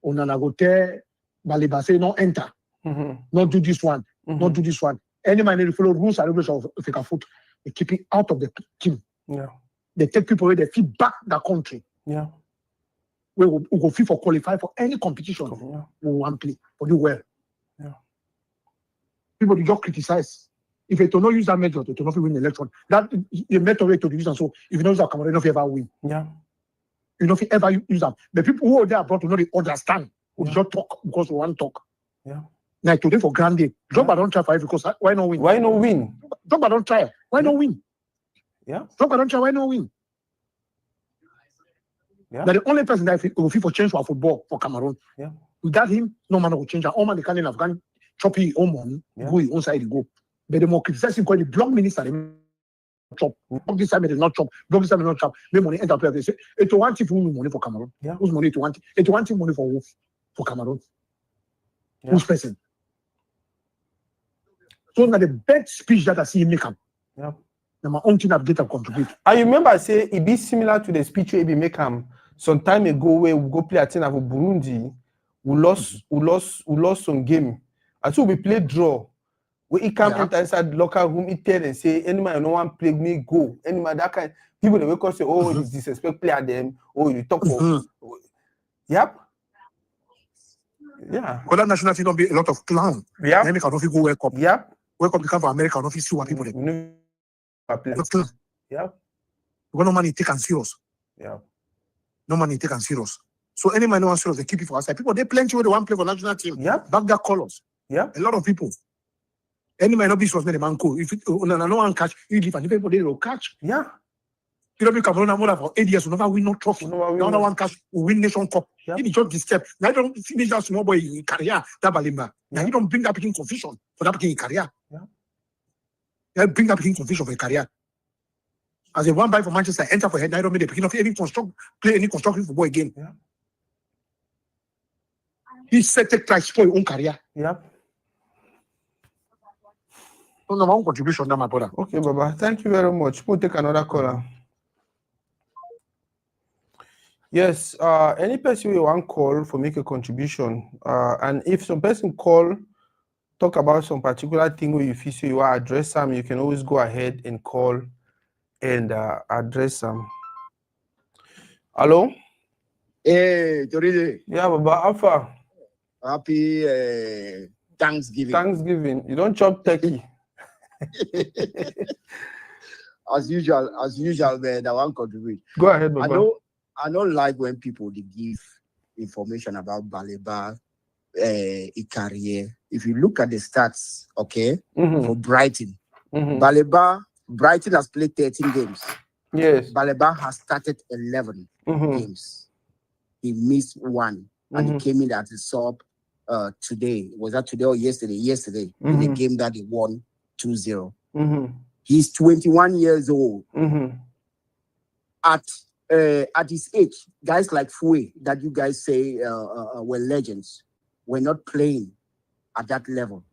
on an agote, Baliba say no enter. Not do this one, not do this one. Any man they follow rules and regulations of FECAFOOT, they keep it out of the team. Yeah. They take people away, they feed back the country. Yeah. We will go fit for qualify for any competition. Yeah. We want play for do well. Yeah. People do just criticize. If you do not use that method, you do not win the election. That the method way to use and so if you don't use that Cameroon, you don't ever win. Yeah. You don't ever use them. The people who are there abroad to know they understand. Who just talk because we want to talk. Yeah. Like today for granted. Drogba don't try for it because why not win? Why not win? Drogba don't try. Why not win? Yeah. Drogba don't try. Why not win? Yeah. They're the only person that will fit for change for football for Cameroon. Yeah. Without him, no man will change. All man they can't in Afghan chop his own money, go his own side he go. But the more criticizing because the block minister they chop. Block this time they not chop. Block this time they not chop. They money enter player. They say it's one team who money for Cameroon. Yeah. Who's money to want? It's one team money for Cameroon. Yeah. Who's person? So now the best speech that I see him make up. Yeah. Now my own team have get to contribute. I remember I say it be similar to the speech we make some time ago where we go play a team for Burundi. We lost some game. And so we play draw. We come enter inside the locker room, it tell and say, any man no one play me go. Any man that kind people they wake up say, oh, you disrespect player them, oh, you talk for yep. Yeah. Because that national team don't be a lot of clown. Yeah. Then they cannot go World Cup. Yep. World Cup become for America, not see what people they. Yeah. Because no money take and serious. Yeah. No money take them serious. So any man no one serious, they keep it for outside. People they plenty where they want play for national team. Yep. Back their colors. Yep. A lot of people. Any man not be serious, the man go. If no one catch, you leave and people they will catch. Yeah. You don't be Cameroon more for 8 years, we never win no trophy. The other one catch will win nation cup. Yep. If you just this step, now you don't finish that small boy in career, that balimba. Now you don't bring that in confusion for that in career. Yeah. You bring that in confusion for a career. As a one buy for Manchester, enter for head, now you don't make the beginning of any play any constructive football again. Yeah. He said take try spoil your own career. Yeah. So no one contribution now, my brother. Okay, Baba. Thank you very much. We'll take another caller. Yes, any person we want call for make a contribution. And if some person call, talk about some particular thing where you feel so you want to address them, you can always go ahead and call and address them. Hello? Hey, Toride. Yeah, Baba. Alpha. Happy Thanksgiving. Thanksgiving. You don't chop turkey. As usual, man, I want to contribute. Go ahead, Baba. I don't like when people they give information about Baleba, Ikarie. If you look at the stats, okay, for Brighton, Brighton has played 13 games. Yes. Baleba has started 11 games. He missed one, and he came in as a sub today. Was that today or yesterday? Yesterday, in the game that he won 2-0. He's 21 years old. At his age, guys like Fue, that you guys say were legends, were not playing at that level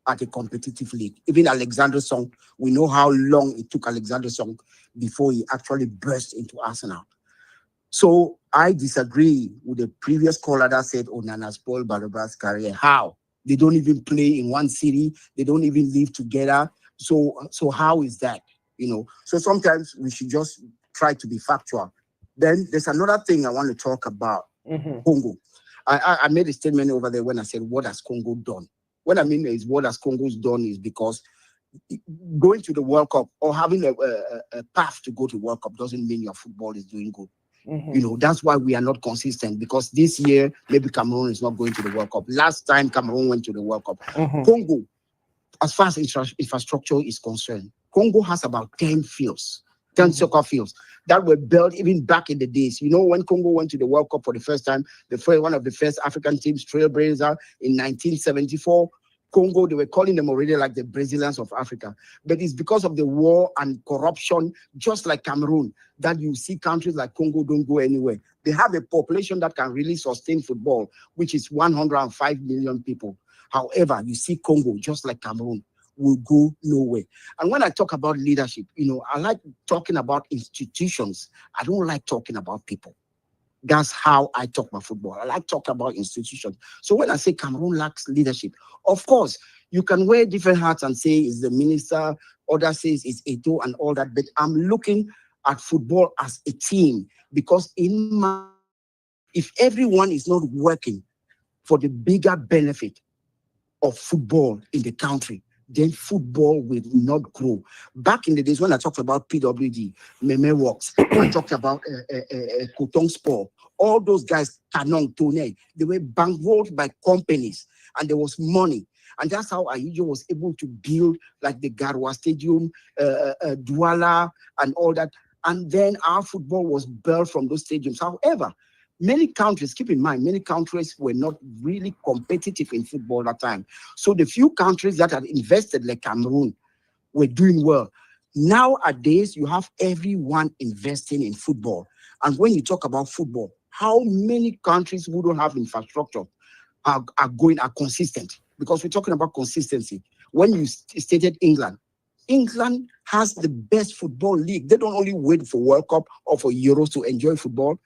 at a competitive league. Even Alexander Song, we know how long it took Alexander Song before he actually burst into Arsenal. So I disagree with the previous caller that said Onana spoiled Baloba's career. How? They don't even play in one city. They don't even live together. So how is that? You know. So sometimes we should just try to be factual. Then there's another thing I want to talk about. Congo. I made a statement over there when I said, what has Congo done? What I mean is what has Congo done is because going to the World Cup or having a path to go to World Cup doesn't mean your football is doing good. You know, that's why we are not consistent, because this year, maybe Cameroon is not going to the World Cup. Last time Cameroon went to the World Cup. Congo, as far as infrastructure is concerned, Congo has about 10 fields, 10 soccer fields that were built even back in the days. You know, when Congo went to the World Cup for the first time, one of the first African teams, Trailblazer, in 1974, Congo, they were calling them already like the Brazilians of Africa. But it's because of the war and corruption, just like Cameroon, that you see countries like Congo don't go anywhere. They have a population that can really sustain football, which is 105 million people. However, you see Congo, just like Cameroon, will go nowhere. And when I talk about leadership, you know, I like talking about institutions. I don't like talking about people. That's how I talk about football. I like talking about institutions. So when I say Cameroon lacks leadership, of course, you can wear different hats and say it's the minister, others says it's Eto and all that, but I'm looking at football as a team, because if everyone is not working for the bigger benefit of football in the country, then football will not grow. Back in the days when I talked about PWD, Meme Works, I talked about Cotton Sport, all those guys, Canon, Tone, they were bankrolled by companies and there was money. And that's how Ayijo was able to build like the Garwa Stadium, Douala, and all that. And then our football was built from those stadiums. However, many countries, keep in mind, many countries were not really competitive in football at that time. So the few countries that had invested, like Cameroon, were doing well. Nowadays, you have everyone investing in football. And when you talk about football, how many countries who don't have infrastructure are consistent? Because we're talking about consistency. When you stated England has the best football league. They don't only wait for World Cup or for Euros to enjoy football.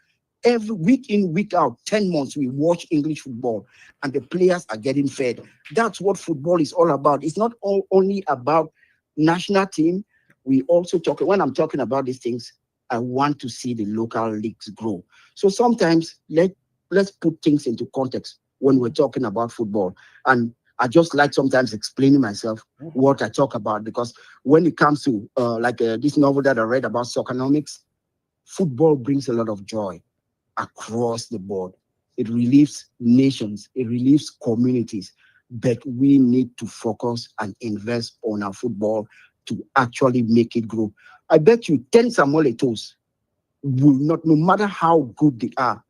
Every week in, week out, 10 months, we watch English football and the players are getting fed. That's what football is all about. It's not only about national team. We also talk, when I'm talking about these things, I want to see the local leagues grow. So sometimes let's put things into context when we're talking about football. And I just like sometimes explaining myself what I talk about, because when it comes to this novel that I read about Soccernomics, football brings a lot of joy across the board. It relieves nations, it relieves communities, but we need to focus and invest on our football to actually make it grow. I bet you 10 Samuel Eto'os will not, no matter how good they are,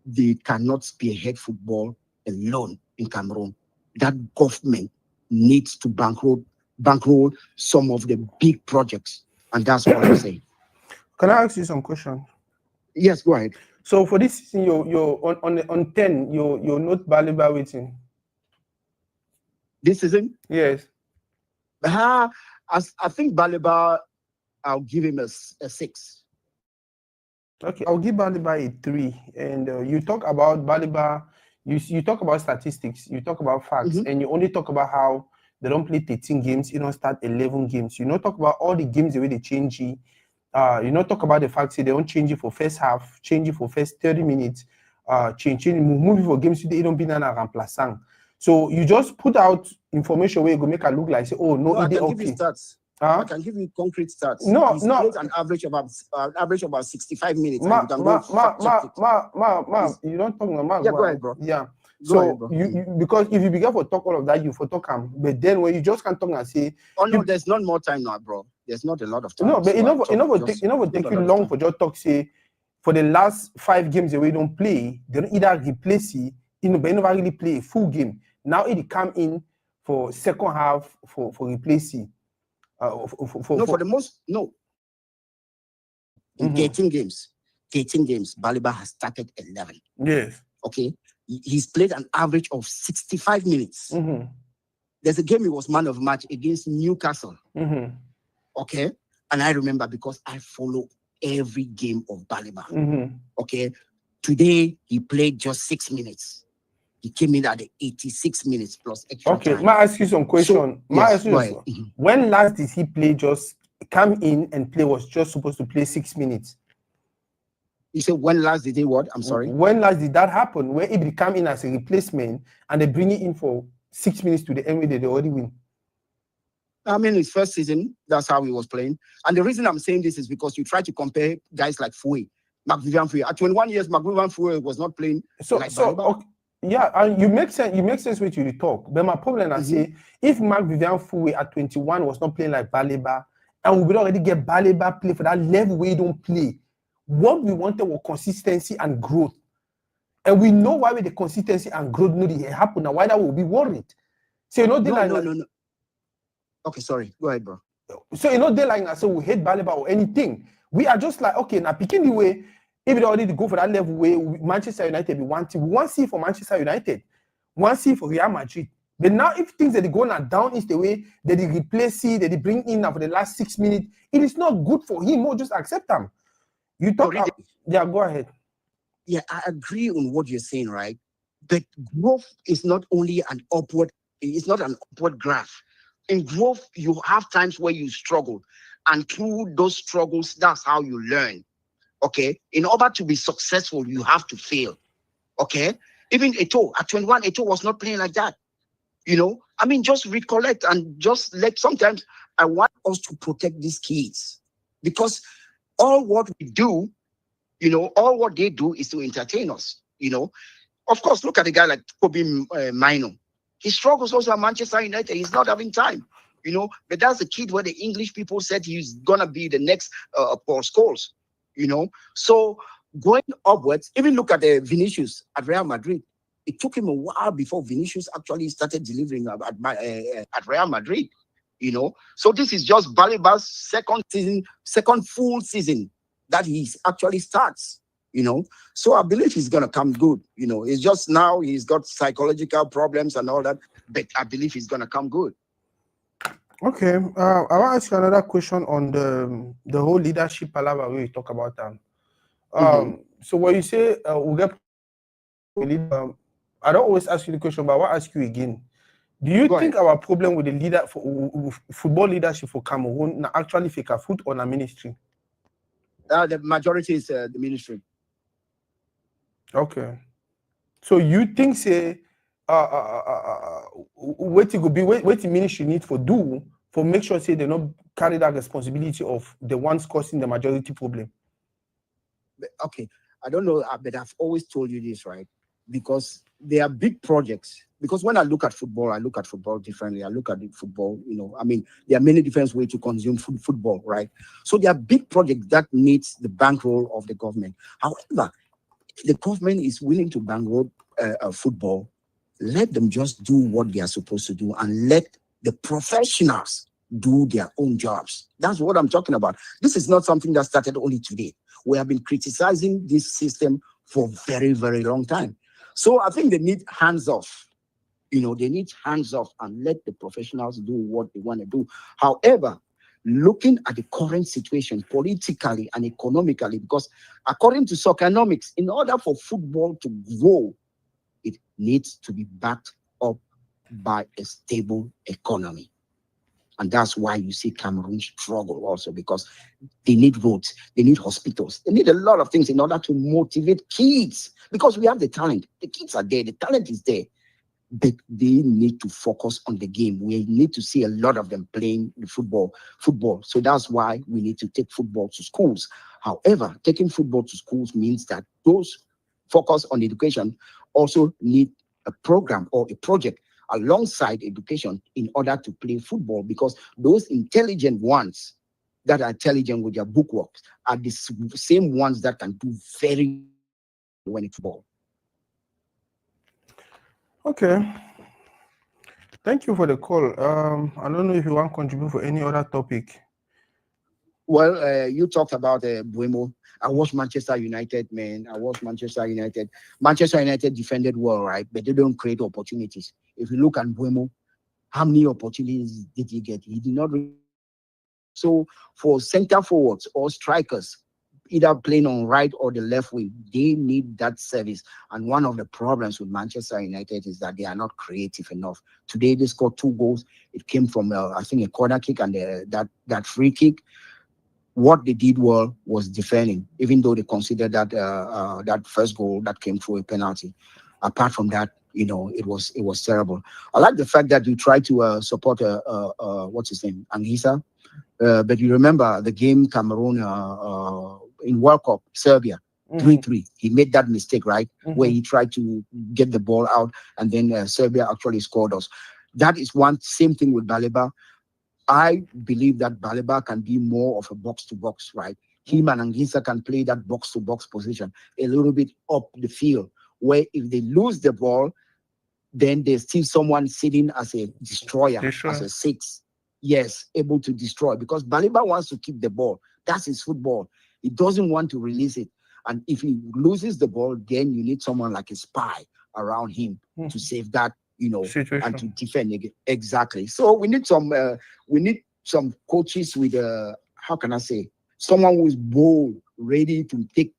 they cannot spearhead football alone in Cameroon. That government needs to bankroll some of the big projects, and that's all I'm saying. Can I ask you some questions? Yes, go ahead. So for this season, you're on 10, you're not Baliba waiting. This season? Yes. I think Baliba, I'll give him a 6. Okay, I'll give Baliba a 3. And you talk about Baliba, you talk about statistics, you talk about facts, and you only talk about how they don't play 13 games, you don't start 11 games. You don't talk about all the games the way they change it. You don't talk about the fact that they don't change it for first half, change it for first 30 minutes, change move it for games they don't be na remplaçant. So you just put out information where you go make it look like say, oh no, I it can okay. give you stats. I can give you concrete stats. No, He's no. played an average about 65 minutes. You don't talk no. Yeah, go ahead, bro. Yeah. Go ahead, bro. You because if you begin for talk all of that, you for talk him. But then when you just can't talk and say, oh no, there's not more time now, bro. There's not a lot of time. No, but it never take you long for just talk say for the last 5 games the way you don't play, they don't either replace it, but you never really play a full game. Now it come in for second half for replacing. For the most, no. In 13 games, Baliba has started 11. Yes. Okay. He's played an average of 65 minutes. There's a game he was man of match against Newcastle. Okay. And I remember because I follow every game of Baliba. Okay. Today, he played just 6 minutes. He came in at the 86 minutes plus extra time. May I ask you some question? So, when last did he play just come in and play was just supposed to play 6 minutes? You said when last did he what? I'm sorry. When last did that happen? Where he come in as a replacement and they bring it in for 6 minutes to the end where they already win? I mean, his first season, that's how he was playing. And the reason I'm saying this is because you try to compare guys like Foué, Marc-Vivian Foué. At 21 years, Marc-Vivian Foué was not playing like Baliba. Okay. Yeah, and you make sense with you talk. But my problem is say if Marc-Vivian Foué at 21 was not playing like Baliba, and we would already get Baliba play for that level where he don't play, what we wanted was consistency and growth. And we know why the consistency and growth no happen now. Why that will be worried. So you know no. Okay, sorry. Go ahead, bro. So you know they like so we hate Baliba or anything. We are just like okay now picking the way. If they already go for that level where Manchester United, we want to see for Manchester United, want to see for Real Madrid. But now if things that they go now down is the way that they replace it, that they bring in now for the last 6 minutes, it is not good for him. Or just accept them. You talk yeah, go ahead. Yeah, I agree on what you're saying, right? But growth is not only it's not an upward graph. In growth, you have times where you struggle. And through those struggles, that's how you learn. Okay, in order to be successful, you have to fail. Okay, even Eto'o at 21, Eto'o was not playing like that. You know, I mean, just recollect and just sometimes I want us to protect these kids because all what we do, you know, all what they do is to entertain us. You know, of course, look at a guy like Kobe Mino. He struggles also at Manchester United. He's not having time. You know, but that's the kid where the English people said he's gonna be the next Paul Scholes. You know, so going upwards, even look at Vinicius at Real Madrid. It took him a while before Vinicius actually started delivering at Real Madrid. You know, so this is just Baliba's second full season that he actually starts. You know, so I believe he's gonna come good. You know, it's just now he's got psychological problems and all that, but I believe he's gonna come good. Okay, I want to ask you another question on the whole leadership palaver we talk about them. So when you say we get I don't always ask you the question, but I want to ask you again. Do you think our problem with the football leadership for Cameroon now actually FECAFOOT or a ministry? The majority is the ministry. Okay, so you think say what the ministry need for do for make sure say they not carry that responsibility of the ones causing the majority problem? Okay, I don't know, but I've always told you this, right? Because there are big projects. Because when I look at football differently. I look at the football, I mean, there are many different ways to consume football, right? So there are big projects that needs the bankroll of the government. However, if the government is willing to bankroll football, let them just do what they are supposed to do and let the professionals do their own jobs. That's what I'm talking about. This is not something that started only today. We have been criticizing this system for a very, very long time. So I think they need hands off. They need hands off and let the professionals do what they want to do. However, looking at the current situation politically and economically, because according to Soccernomics, in order for football to grow, it needs to be backed up by a stable economy. And that's why you see Cameroon struggle also, because they need roads, they need hospitals, they need a lot of things in order to motivate kids, because we have the talent. The kids are there, the talent is there. But they need to focus on the game. We need to see a lot of them playing the football. So that's why we need to take football to schools. However, taking football to schools means that those focus on education also need a program or a project alongside education in order to play football, because those intelligent ones that are intelligent with their bookwork are the same ones that can do very well when it's ball. Okay. Thank you for the call. I don't know if you want to contribute for any other topic. Well, you talked about Buemo. I watched Manchester United, man. I watched Manchester United. Manchester United defended well, right? But they don't create opportunities. If you look at Buemo, how many opportunities did he get? He did not. So for center forwards or strikers, either playing on right or the left wing, they need that service. And one of the problems with Manchester United is that they are not creative enough. Today they scored 2 goals. It came from I think a corner kick and that free kick. What they did well was defending, even though they considered that that first goal that came through a penalty. Apart from that, it was terrible. I like the fact that you try to support what's his name, Anguissa. But you remember the game Cameroon in World Cup, Serbia, 3-3. He made that mistake, right? Where he tried to get the ball out and then Serbia actually scored us. That is one same thing with Baleba. I believe that Baleba can be more of a box-to-box, right? Him and Anguissa can play that box-to-box position a little bit up the field, where if they lose the ball, then there's still someone sitting as a destroyer. As a 6. Yes, able to destroy, because Baleba wants to keep the ball. That's his football. He doesn't want to release it. And if he loses the ball, then you need someone like a spy around him to save that, Situation. and to defend again. Exactly. So we need some coaches with how can I say, someone who is bold, ready to take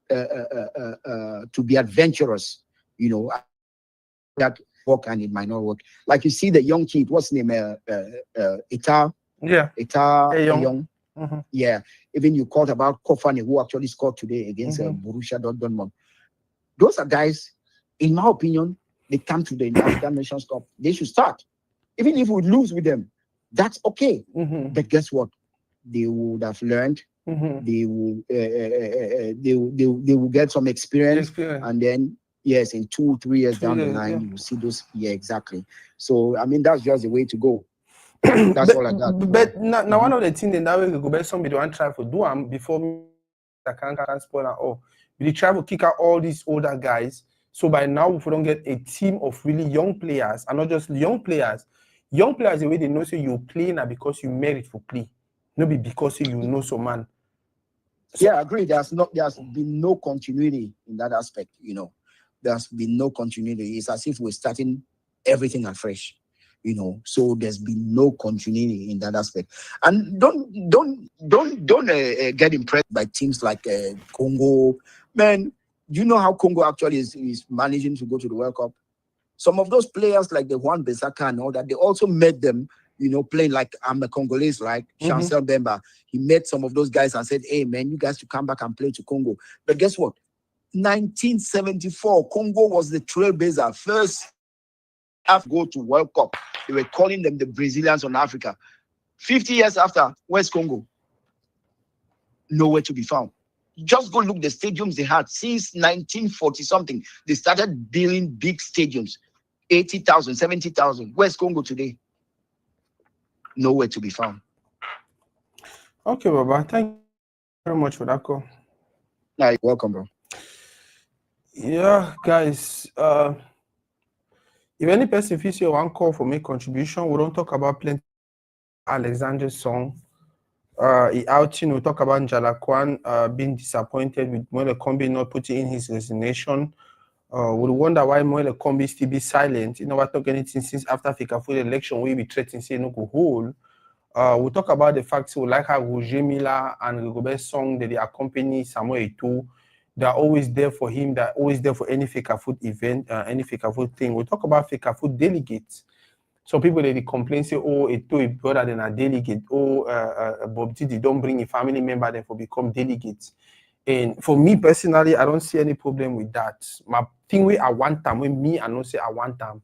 to be adventurous, that work and it might not work. Like you see the young kid, what's his name? Ita. Yeah. Ita Young. Yeah. Even you called about Kofane, who actually scored today against Borussia Dortmund. Those are guys, in my opinion, they come to the African Nations Cup. They should start. Even if we lose with them, that's okay. But guess what? They would have learned. They will they will get some experience. And then yes, in 2-3 years down the line, you will see those. Yeah, exactly. So I mean, that's just the way to go. That's all I got. But now one of the things that we go back, somebody want to try to do them before I can't spoil it all. We try to kick out all these older guys. So by now, if we don't get a team of really young players, and not just young players the way they know, so you play now because you merit for play, not be because you know some man. So, yeah, I agree. There's been no continuity in that aspect. There's been no continuity. It's as if we're starting everything afresh. So there's been no continuity in that aspect. And don't get impressed by teams like Congo. Man, do you know how Congo actually is managing to go to the World Cup? Some of those players like the Juan Besaka and all that, they also made them, playing like I'm a Congolese, like Chancel Bemba. He met some of those guys and said, hey, man, you guys should come back and play to Congo. But guess what? 1974, Congo was the trailblazer. First go to World Cup. They were calling them the Brazilians on Africa. 50 years after, where's Congo? Nowhere to be found. Just go look the stadiums they had since 1940 something. They started building big stadiums, 80,000, 70,000. Where's Congo today? Nowhere to be found. Okay, Baba. Thank you very much for that call. You're welcome, bro. Yeah, guys. If any person feels you one call for make contribution, we don't talk about plenty. Alexander's song. He outing, we talk about Njalakwan being disappointed with Moele Kombi not putting in his resignation. We wonder why Moele Kombi still be silent. You know, what talk anything since after FECAFOOT election, we be threatening say no go hold. We talk about the fact we like how Roger Miller and Rigobert's song that they accompany Samuel Eto'o. They're always there for him. They're always there for any FECAFOOT event, any FECAFOOT thing. We talk about FECAFOOT delegates. Some people they complain say, oh, Eto'o is better than a delegate. Oh, Bob Didi don't bring a family member then for become delegates. And for me personally, I don't see any problem with that. My thing where I want time, when me I don't say I want time.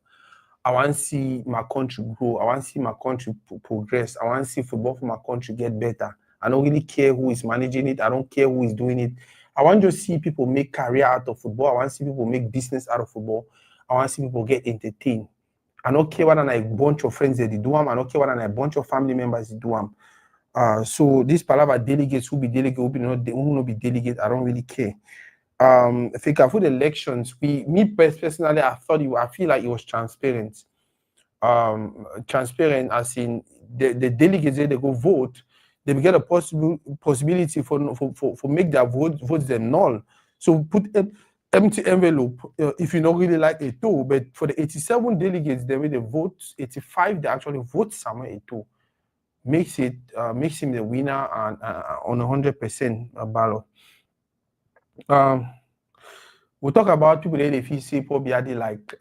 I want to see my country grow. I want to see my country progress. I want to see football for my country get better. I don't really care who is managing it. I don't care who is doing it. I want to see people make career out of football. I want to see people make business out of football. I want to see people get entertained. I don't care whether a bunch of friends they do them. I don't care whether a bunch of family members they do them. So this palava delegates who be delegate, who will not be delegate. I don't really care. FECAFOOT elections, me personally, I feel like it was transparent. Transparent as in the delegates they go vote, they get a possibility for make their votes them null. So put an empty envelope if you don't really like Eto'o, but for the 87 delegates, they will vote 85. They actually vote Samuel Eto'o. Makes him the winner and on 100% ballot. We'll talk about people that if you see probably like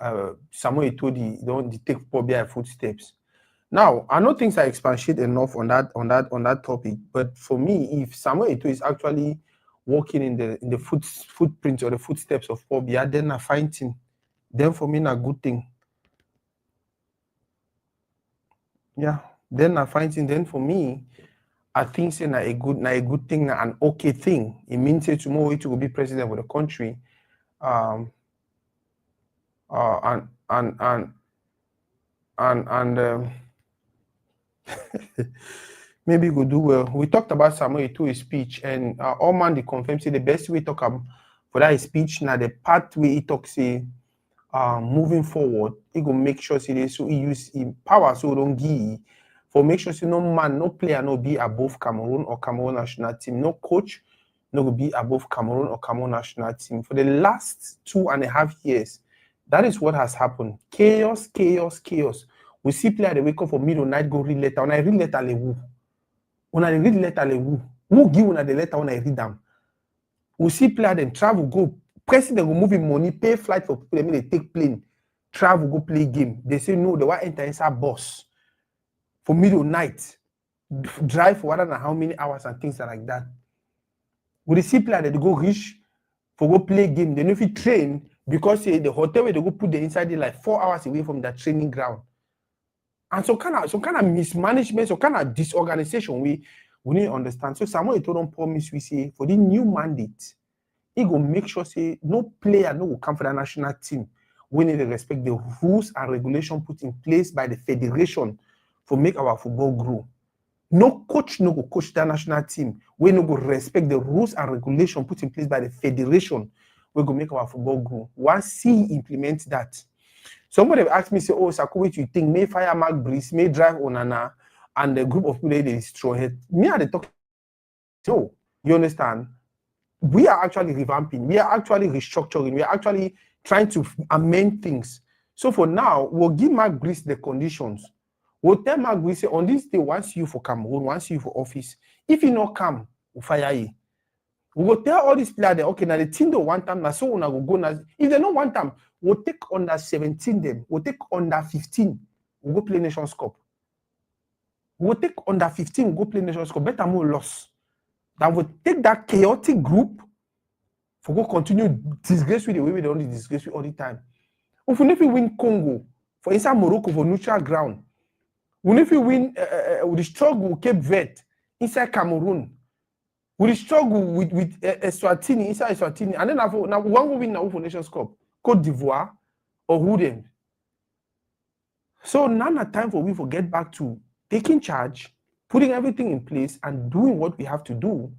Samuel Eto'o, don't take probably footsteps. Now, I know things are expatiate enough on that topic, but for me, if Samuel Eto'o is actually walking in the footprints or the footsteps of Pobia, then I find him. Then for me, a good thing. Yeah, then I find him. Then for me, I think it's a good thing, an okay thing. It means that tomorrow it will be president of the country. Maybe go do well. We talked about Samuel Eto'o's speech, and all man they confirm say the best way talk for that speech now the part where he talks say moving forward, he go make sure say so he use him power so don't give for make sure say no man, no player no be above Cameroon or Cameroon national team, no coach no go be above Cameroon or Cameroon national team. For the last 2.5 years, that is what has happened. Chaos. We see player they wake up for middle night go read letter. When I read letter le who. When I read letter le who give una the letter when I read them. We see player them travel go president go moving money, pay flight for people. They take plane, travel go play game. They say no, they want enter inside bus for middle night, drive for whatever how many hours and things like that. We see player that they go reach for go play game. They know if you train because the hotel where they go put the inside they like 4 hours away from that training ground. And some kind of mismanagement, some kind of disorganization we need to understand. So Samuel Eto'o don't promise we say for the new mandate, he go make sure say no player no will come for the national team. We need to respect the rules and regulation put in place by the federation for make our football grow. No coach no go coach the national team. We no go respect the rules and regulation put in place by the federation. We go make our football grow. Once he implements that. Somebody asked me, say, oh, Saku, what you think? May fire Mark Breeze, may drive Onana, and the group of people they destroy it. Me at the talk. So, you understand? We are actually revamping, we are actually restructuring, we are actually trying to amend things. So for now, we'll give Mark Breeze the conditions. We'll tell Mark Breeze, say, on this day, once you for Cameroon, once you for office, if you not come, we'll fire you. We will tell all these players that okay, now the team don't want them, now so we'll go now. If they don't want them, we'll take under 17 them, we'll take under 15, we'll go play Nations Cup. We'll take under 15, we'll go play Nations Cup. Better more loss. That will take that chaotic group for go continue disgrace with the way we don't disgrace with all the time. If we never win Congo, for inside Morocco for neutral ground, we never win with the struggle Cape Verde inside Cameroon. We struggle with Eswatini, inside Eswatini, and then now one will win now for Nations Cup, Cote d'Ivoire or who them. So now the time for we to get back to taking charge, putting everything in place, and doing what we have to do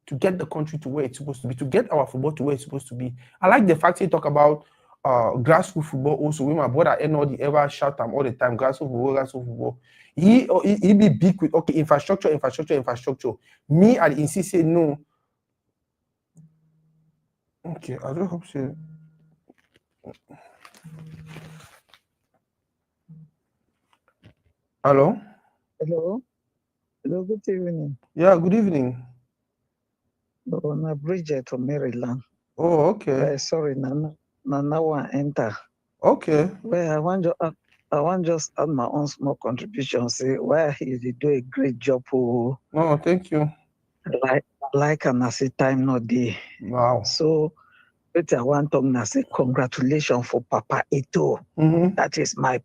to get the country to where it's supposed to be, to get our football to where it's supposed to be. I like the fact you talk about grassroots football also. When my brother Enodi ever shout them all the time, grassroots football. He be big with okay, infrastructure. Me, I insist say no. Okay, I don't hope so. Hello? Hello. Hello, good evening. Yeah, good evening. Oh, na Bridget from Maryland. Oh, okay. Sorry, Nana one enter. Okay. Well, I want just add my own small contribution. Say, well, you do a great job. Oh, thank you. Like and I say time no day. Wow. So, but I want to say congratulations for Papa Ito. That is my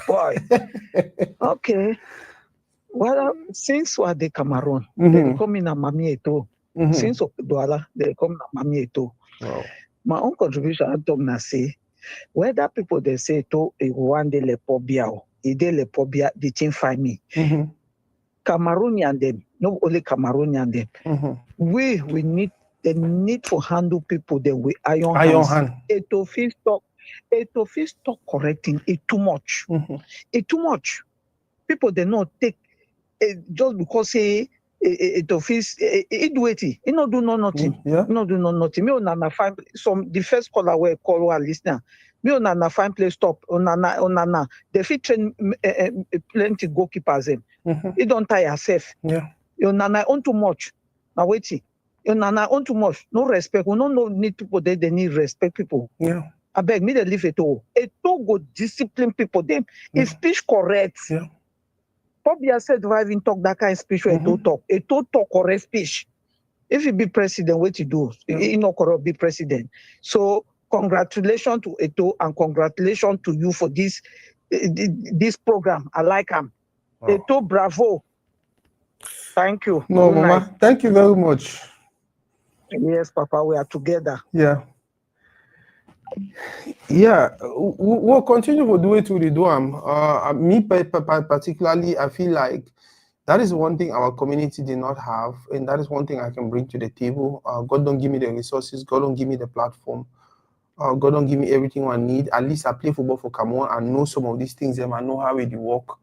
boy. Okay. Well, since we are the Cameroon, they come in a Mami Ito. Since Douala, they come na Mami Ito. Wow. My own contribution I talk na say, whether people they say to one day le pobia, le pobia, the thing find me. Cameroonian them, not only Cameroonian them. We need the need for handle people then with iron hand. It to stop correcting it too much. It too much. People they not take just because say it office it do it. It not do nothing. Yeah. Not do nothing. Me on find some the first caller where call our listener. Me on find place stop. On they fit train plenty goalkeepers them. You don't tie yourself. Yeah. You own too much. Now wait. You own too much. No respect. We don't need people there. They need respect people. Yeah. I beg me they leave it all. It all go discipline people them. If speech correct. Yeah. Pobia said driving talk that kind of speech where it talk correct speech. If you be president, what you do? You not correct be president. So congratulations to Eto and congratulations to you for this program. I like him. Wow. Eto, bravo. Thank you. No, good Mama, night. Thank you very much. Yes, Papa, we are together. Yeah. Yeah, we'll continue to do it to the do. Me particularly, I feel like that is one thing our community did not have, and that is one thing I can bring to the table. God don't give me the resources. God don't give me the platform. God don't give me everything I need. At least I play football for Cameroon. I know some of these things, and I know how it work.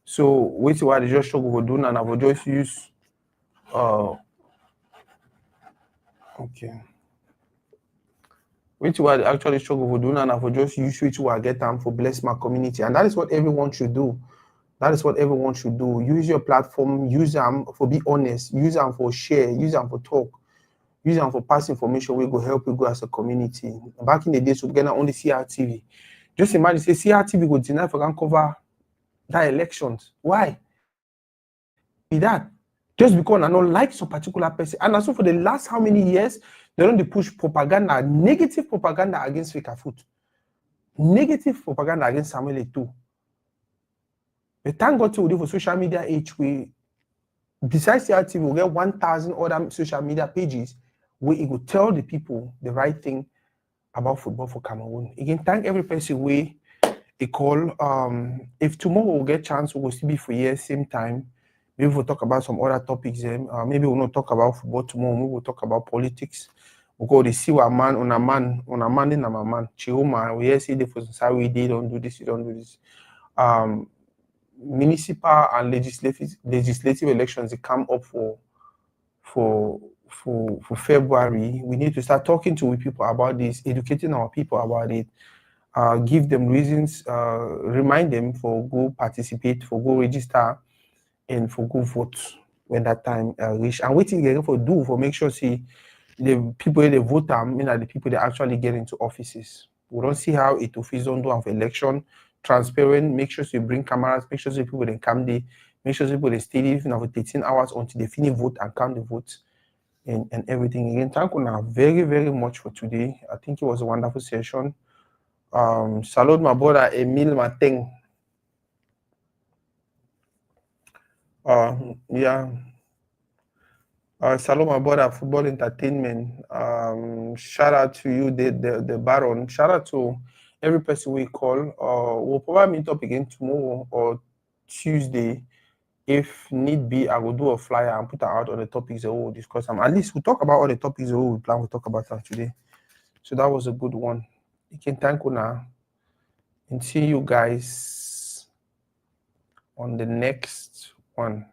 So wait till I just struggle for doing, and I will just use. Okay. Which I actually struggle for doing, and I will just use which I get time for bless my community, and that is what everyone should do. That is what everyone should do. Use your platform, use them for be honest, use them for share, use them for talk, use them for pass information. We go help you go as a community. Back in the days, we get only CRTV. Just imagine, say CRTV go deny for can cover that elections. Why? Be that. Just because I don't like some particular person. And also for the last how many years, they don't push propaganda, negative propaganda against FECAFOOT. Negative propaganda against Samuel Eto'o. But thank God today for social media age, we besides CRTV, we'll get 1,000 other social media pages where it will tell the people the right thing about football for Cameroon. Again, thank every person we a call. If tomorrow we'll get chance, we'll still be for years, same time. Maybe we'll talk about some other topics. Maybe we'll not talk about football tomorrow. Maybe we'll talk about politics. We'll go to see what man, then a man. Chioma, we hear say they for society, they don't do this, they don't do this. Municipal and legislative elections they come up for February. We need to start talking to people about this, educating our people about it, give them reasons, remind them for go participate, for go register, and for go vote when that time reach. And what they for do for make sure see the people they vote the people they actually get into offices. We don't see how it office don't do for election. Transparent, make sure you bring cameras, make sure people then come there, make sure people they stay there for 13 hours until they finish vote and count the votes and everything. Again, thank you very, very much for today. I think it was a wonderful session. Salute my brother Emile Mateng. Yeah. Salom, my brother, Football Entertainment. Shout out to you, the Baron. Shout out to every person we call. We'll probably meet up again tomorrow or Tuesday. If need be, I will do a flyer and put it out on the topics that we'll discuss. At least we'll talk about all the topics that we plan to talk about today. So that was a good one. You can thank you now. And see you guys on the next one.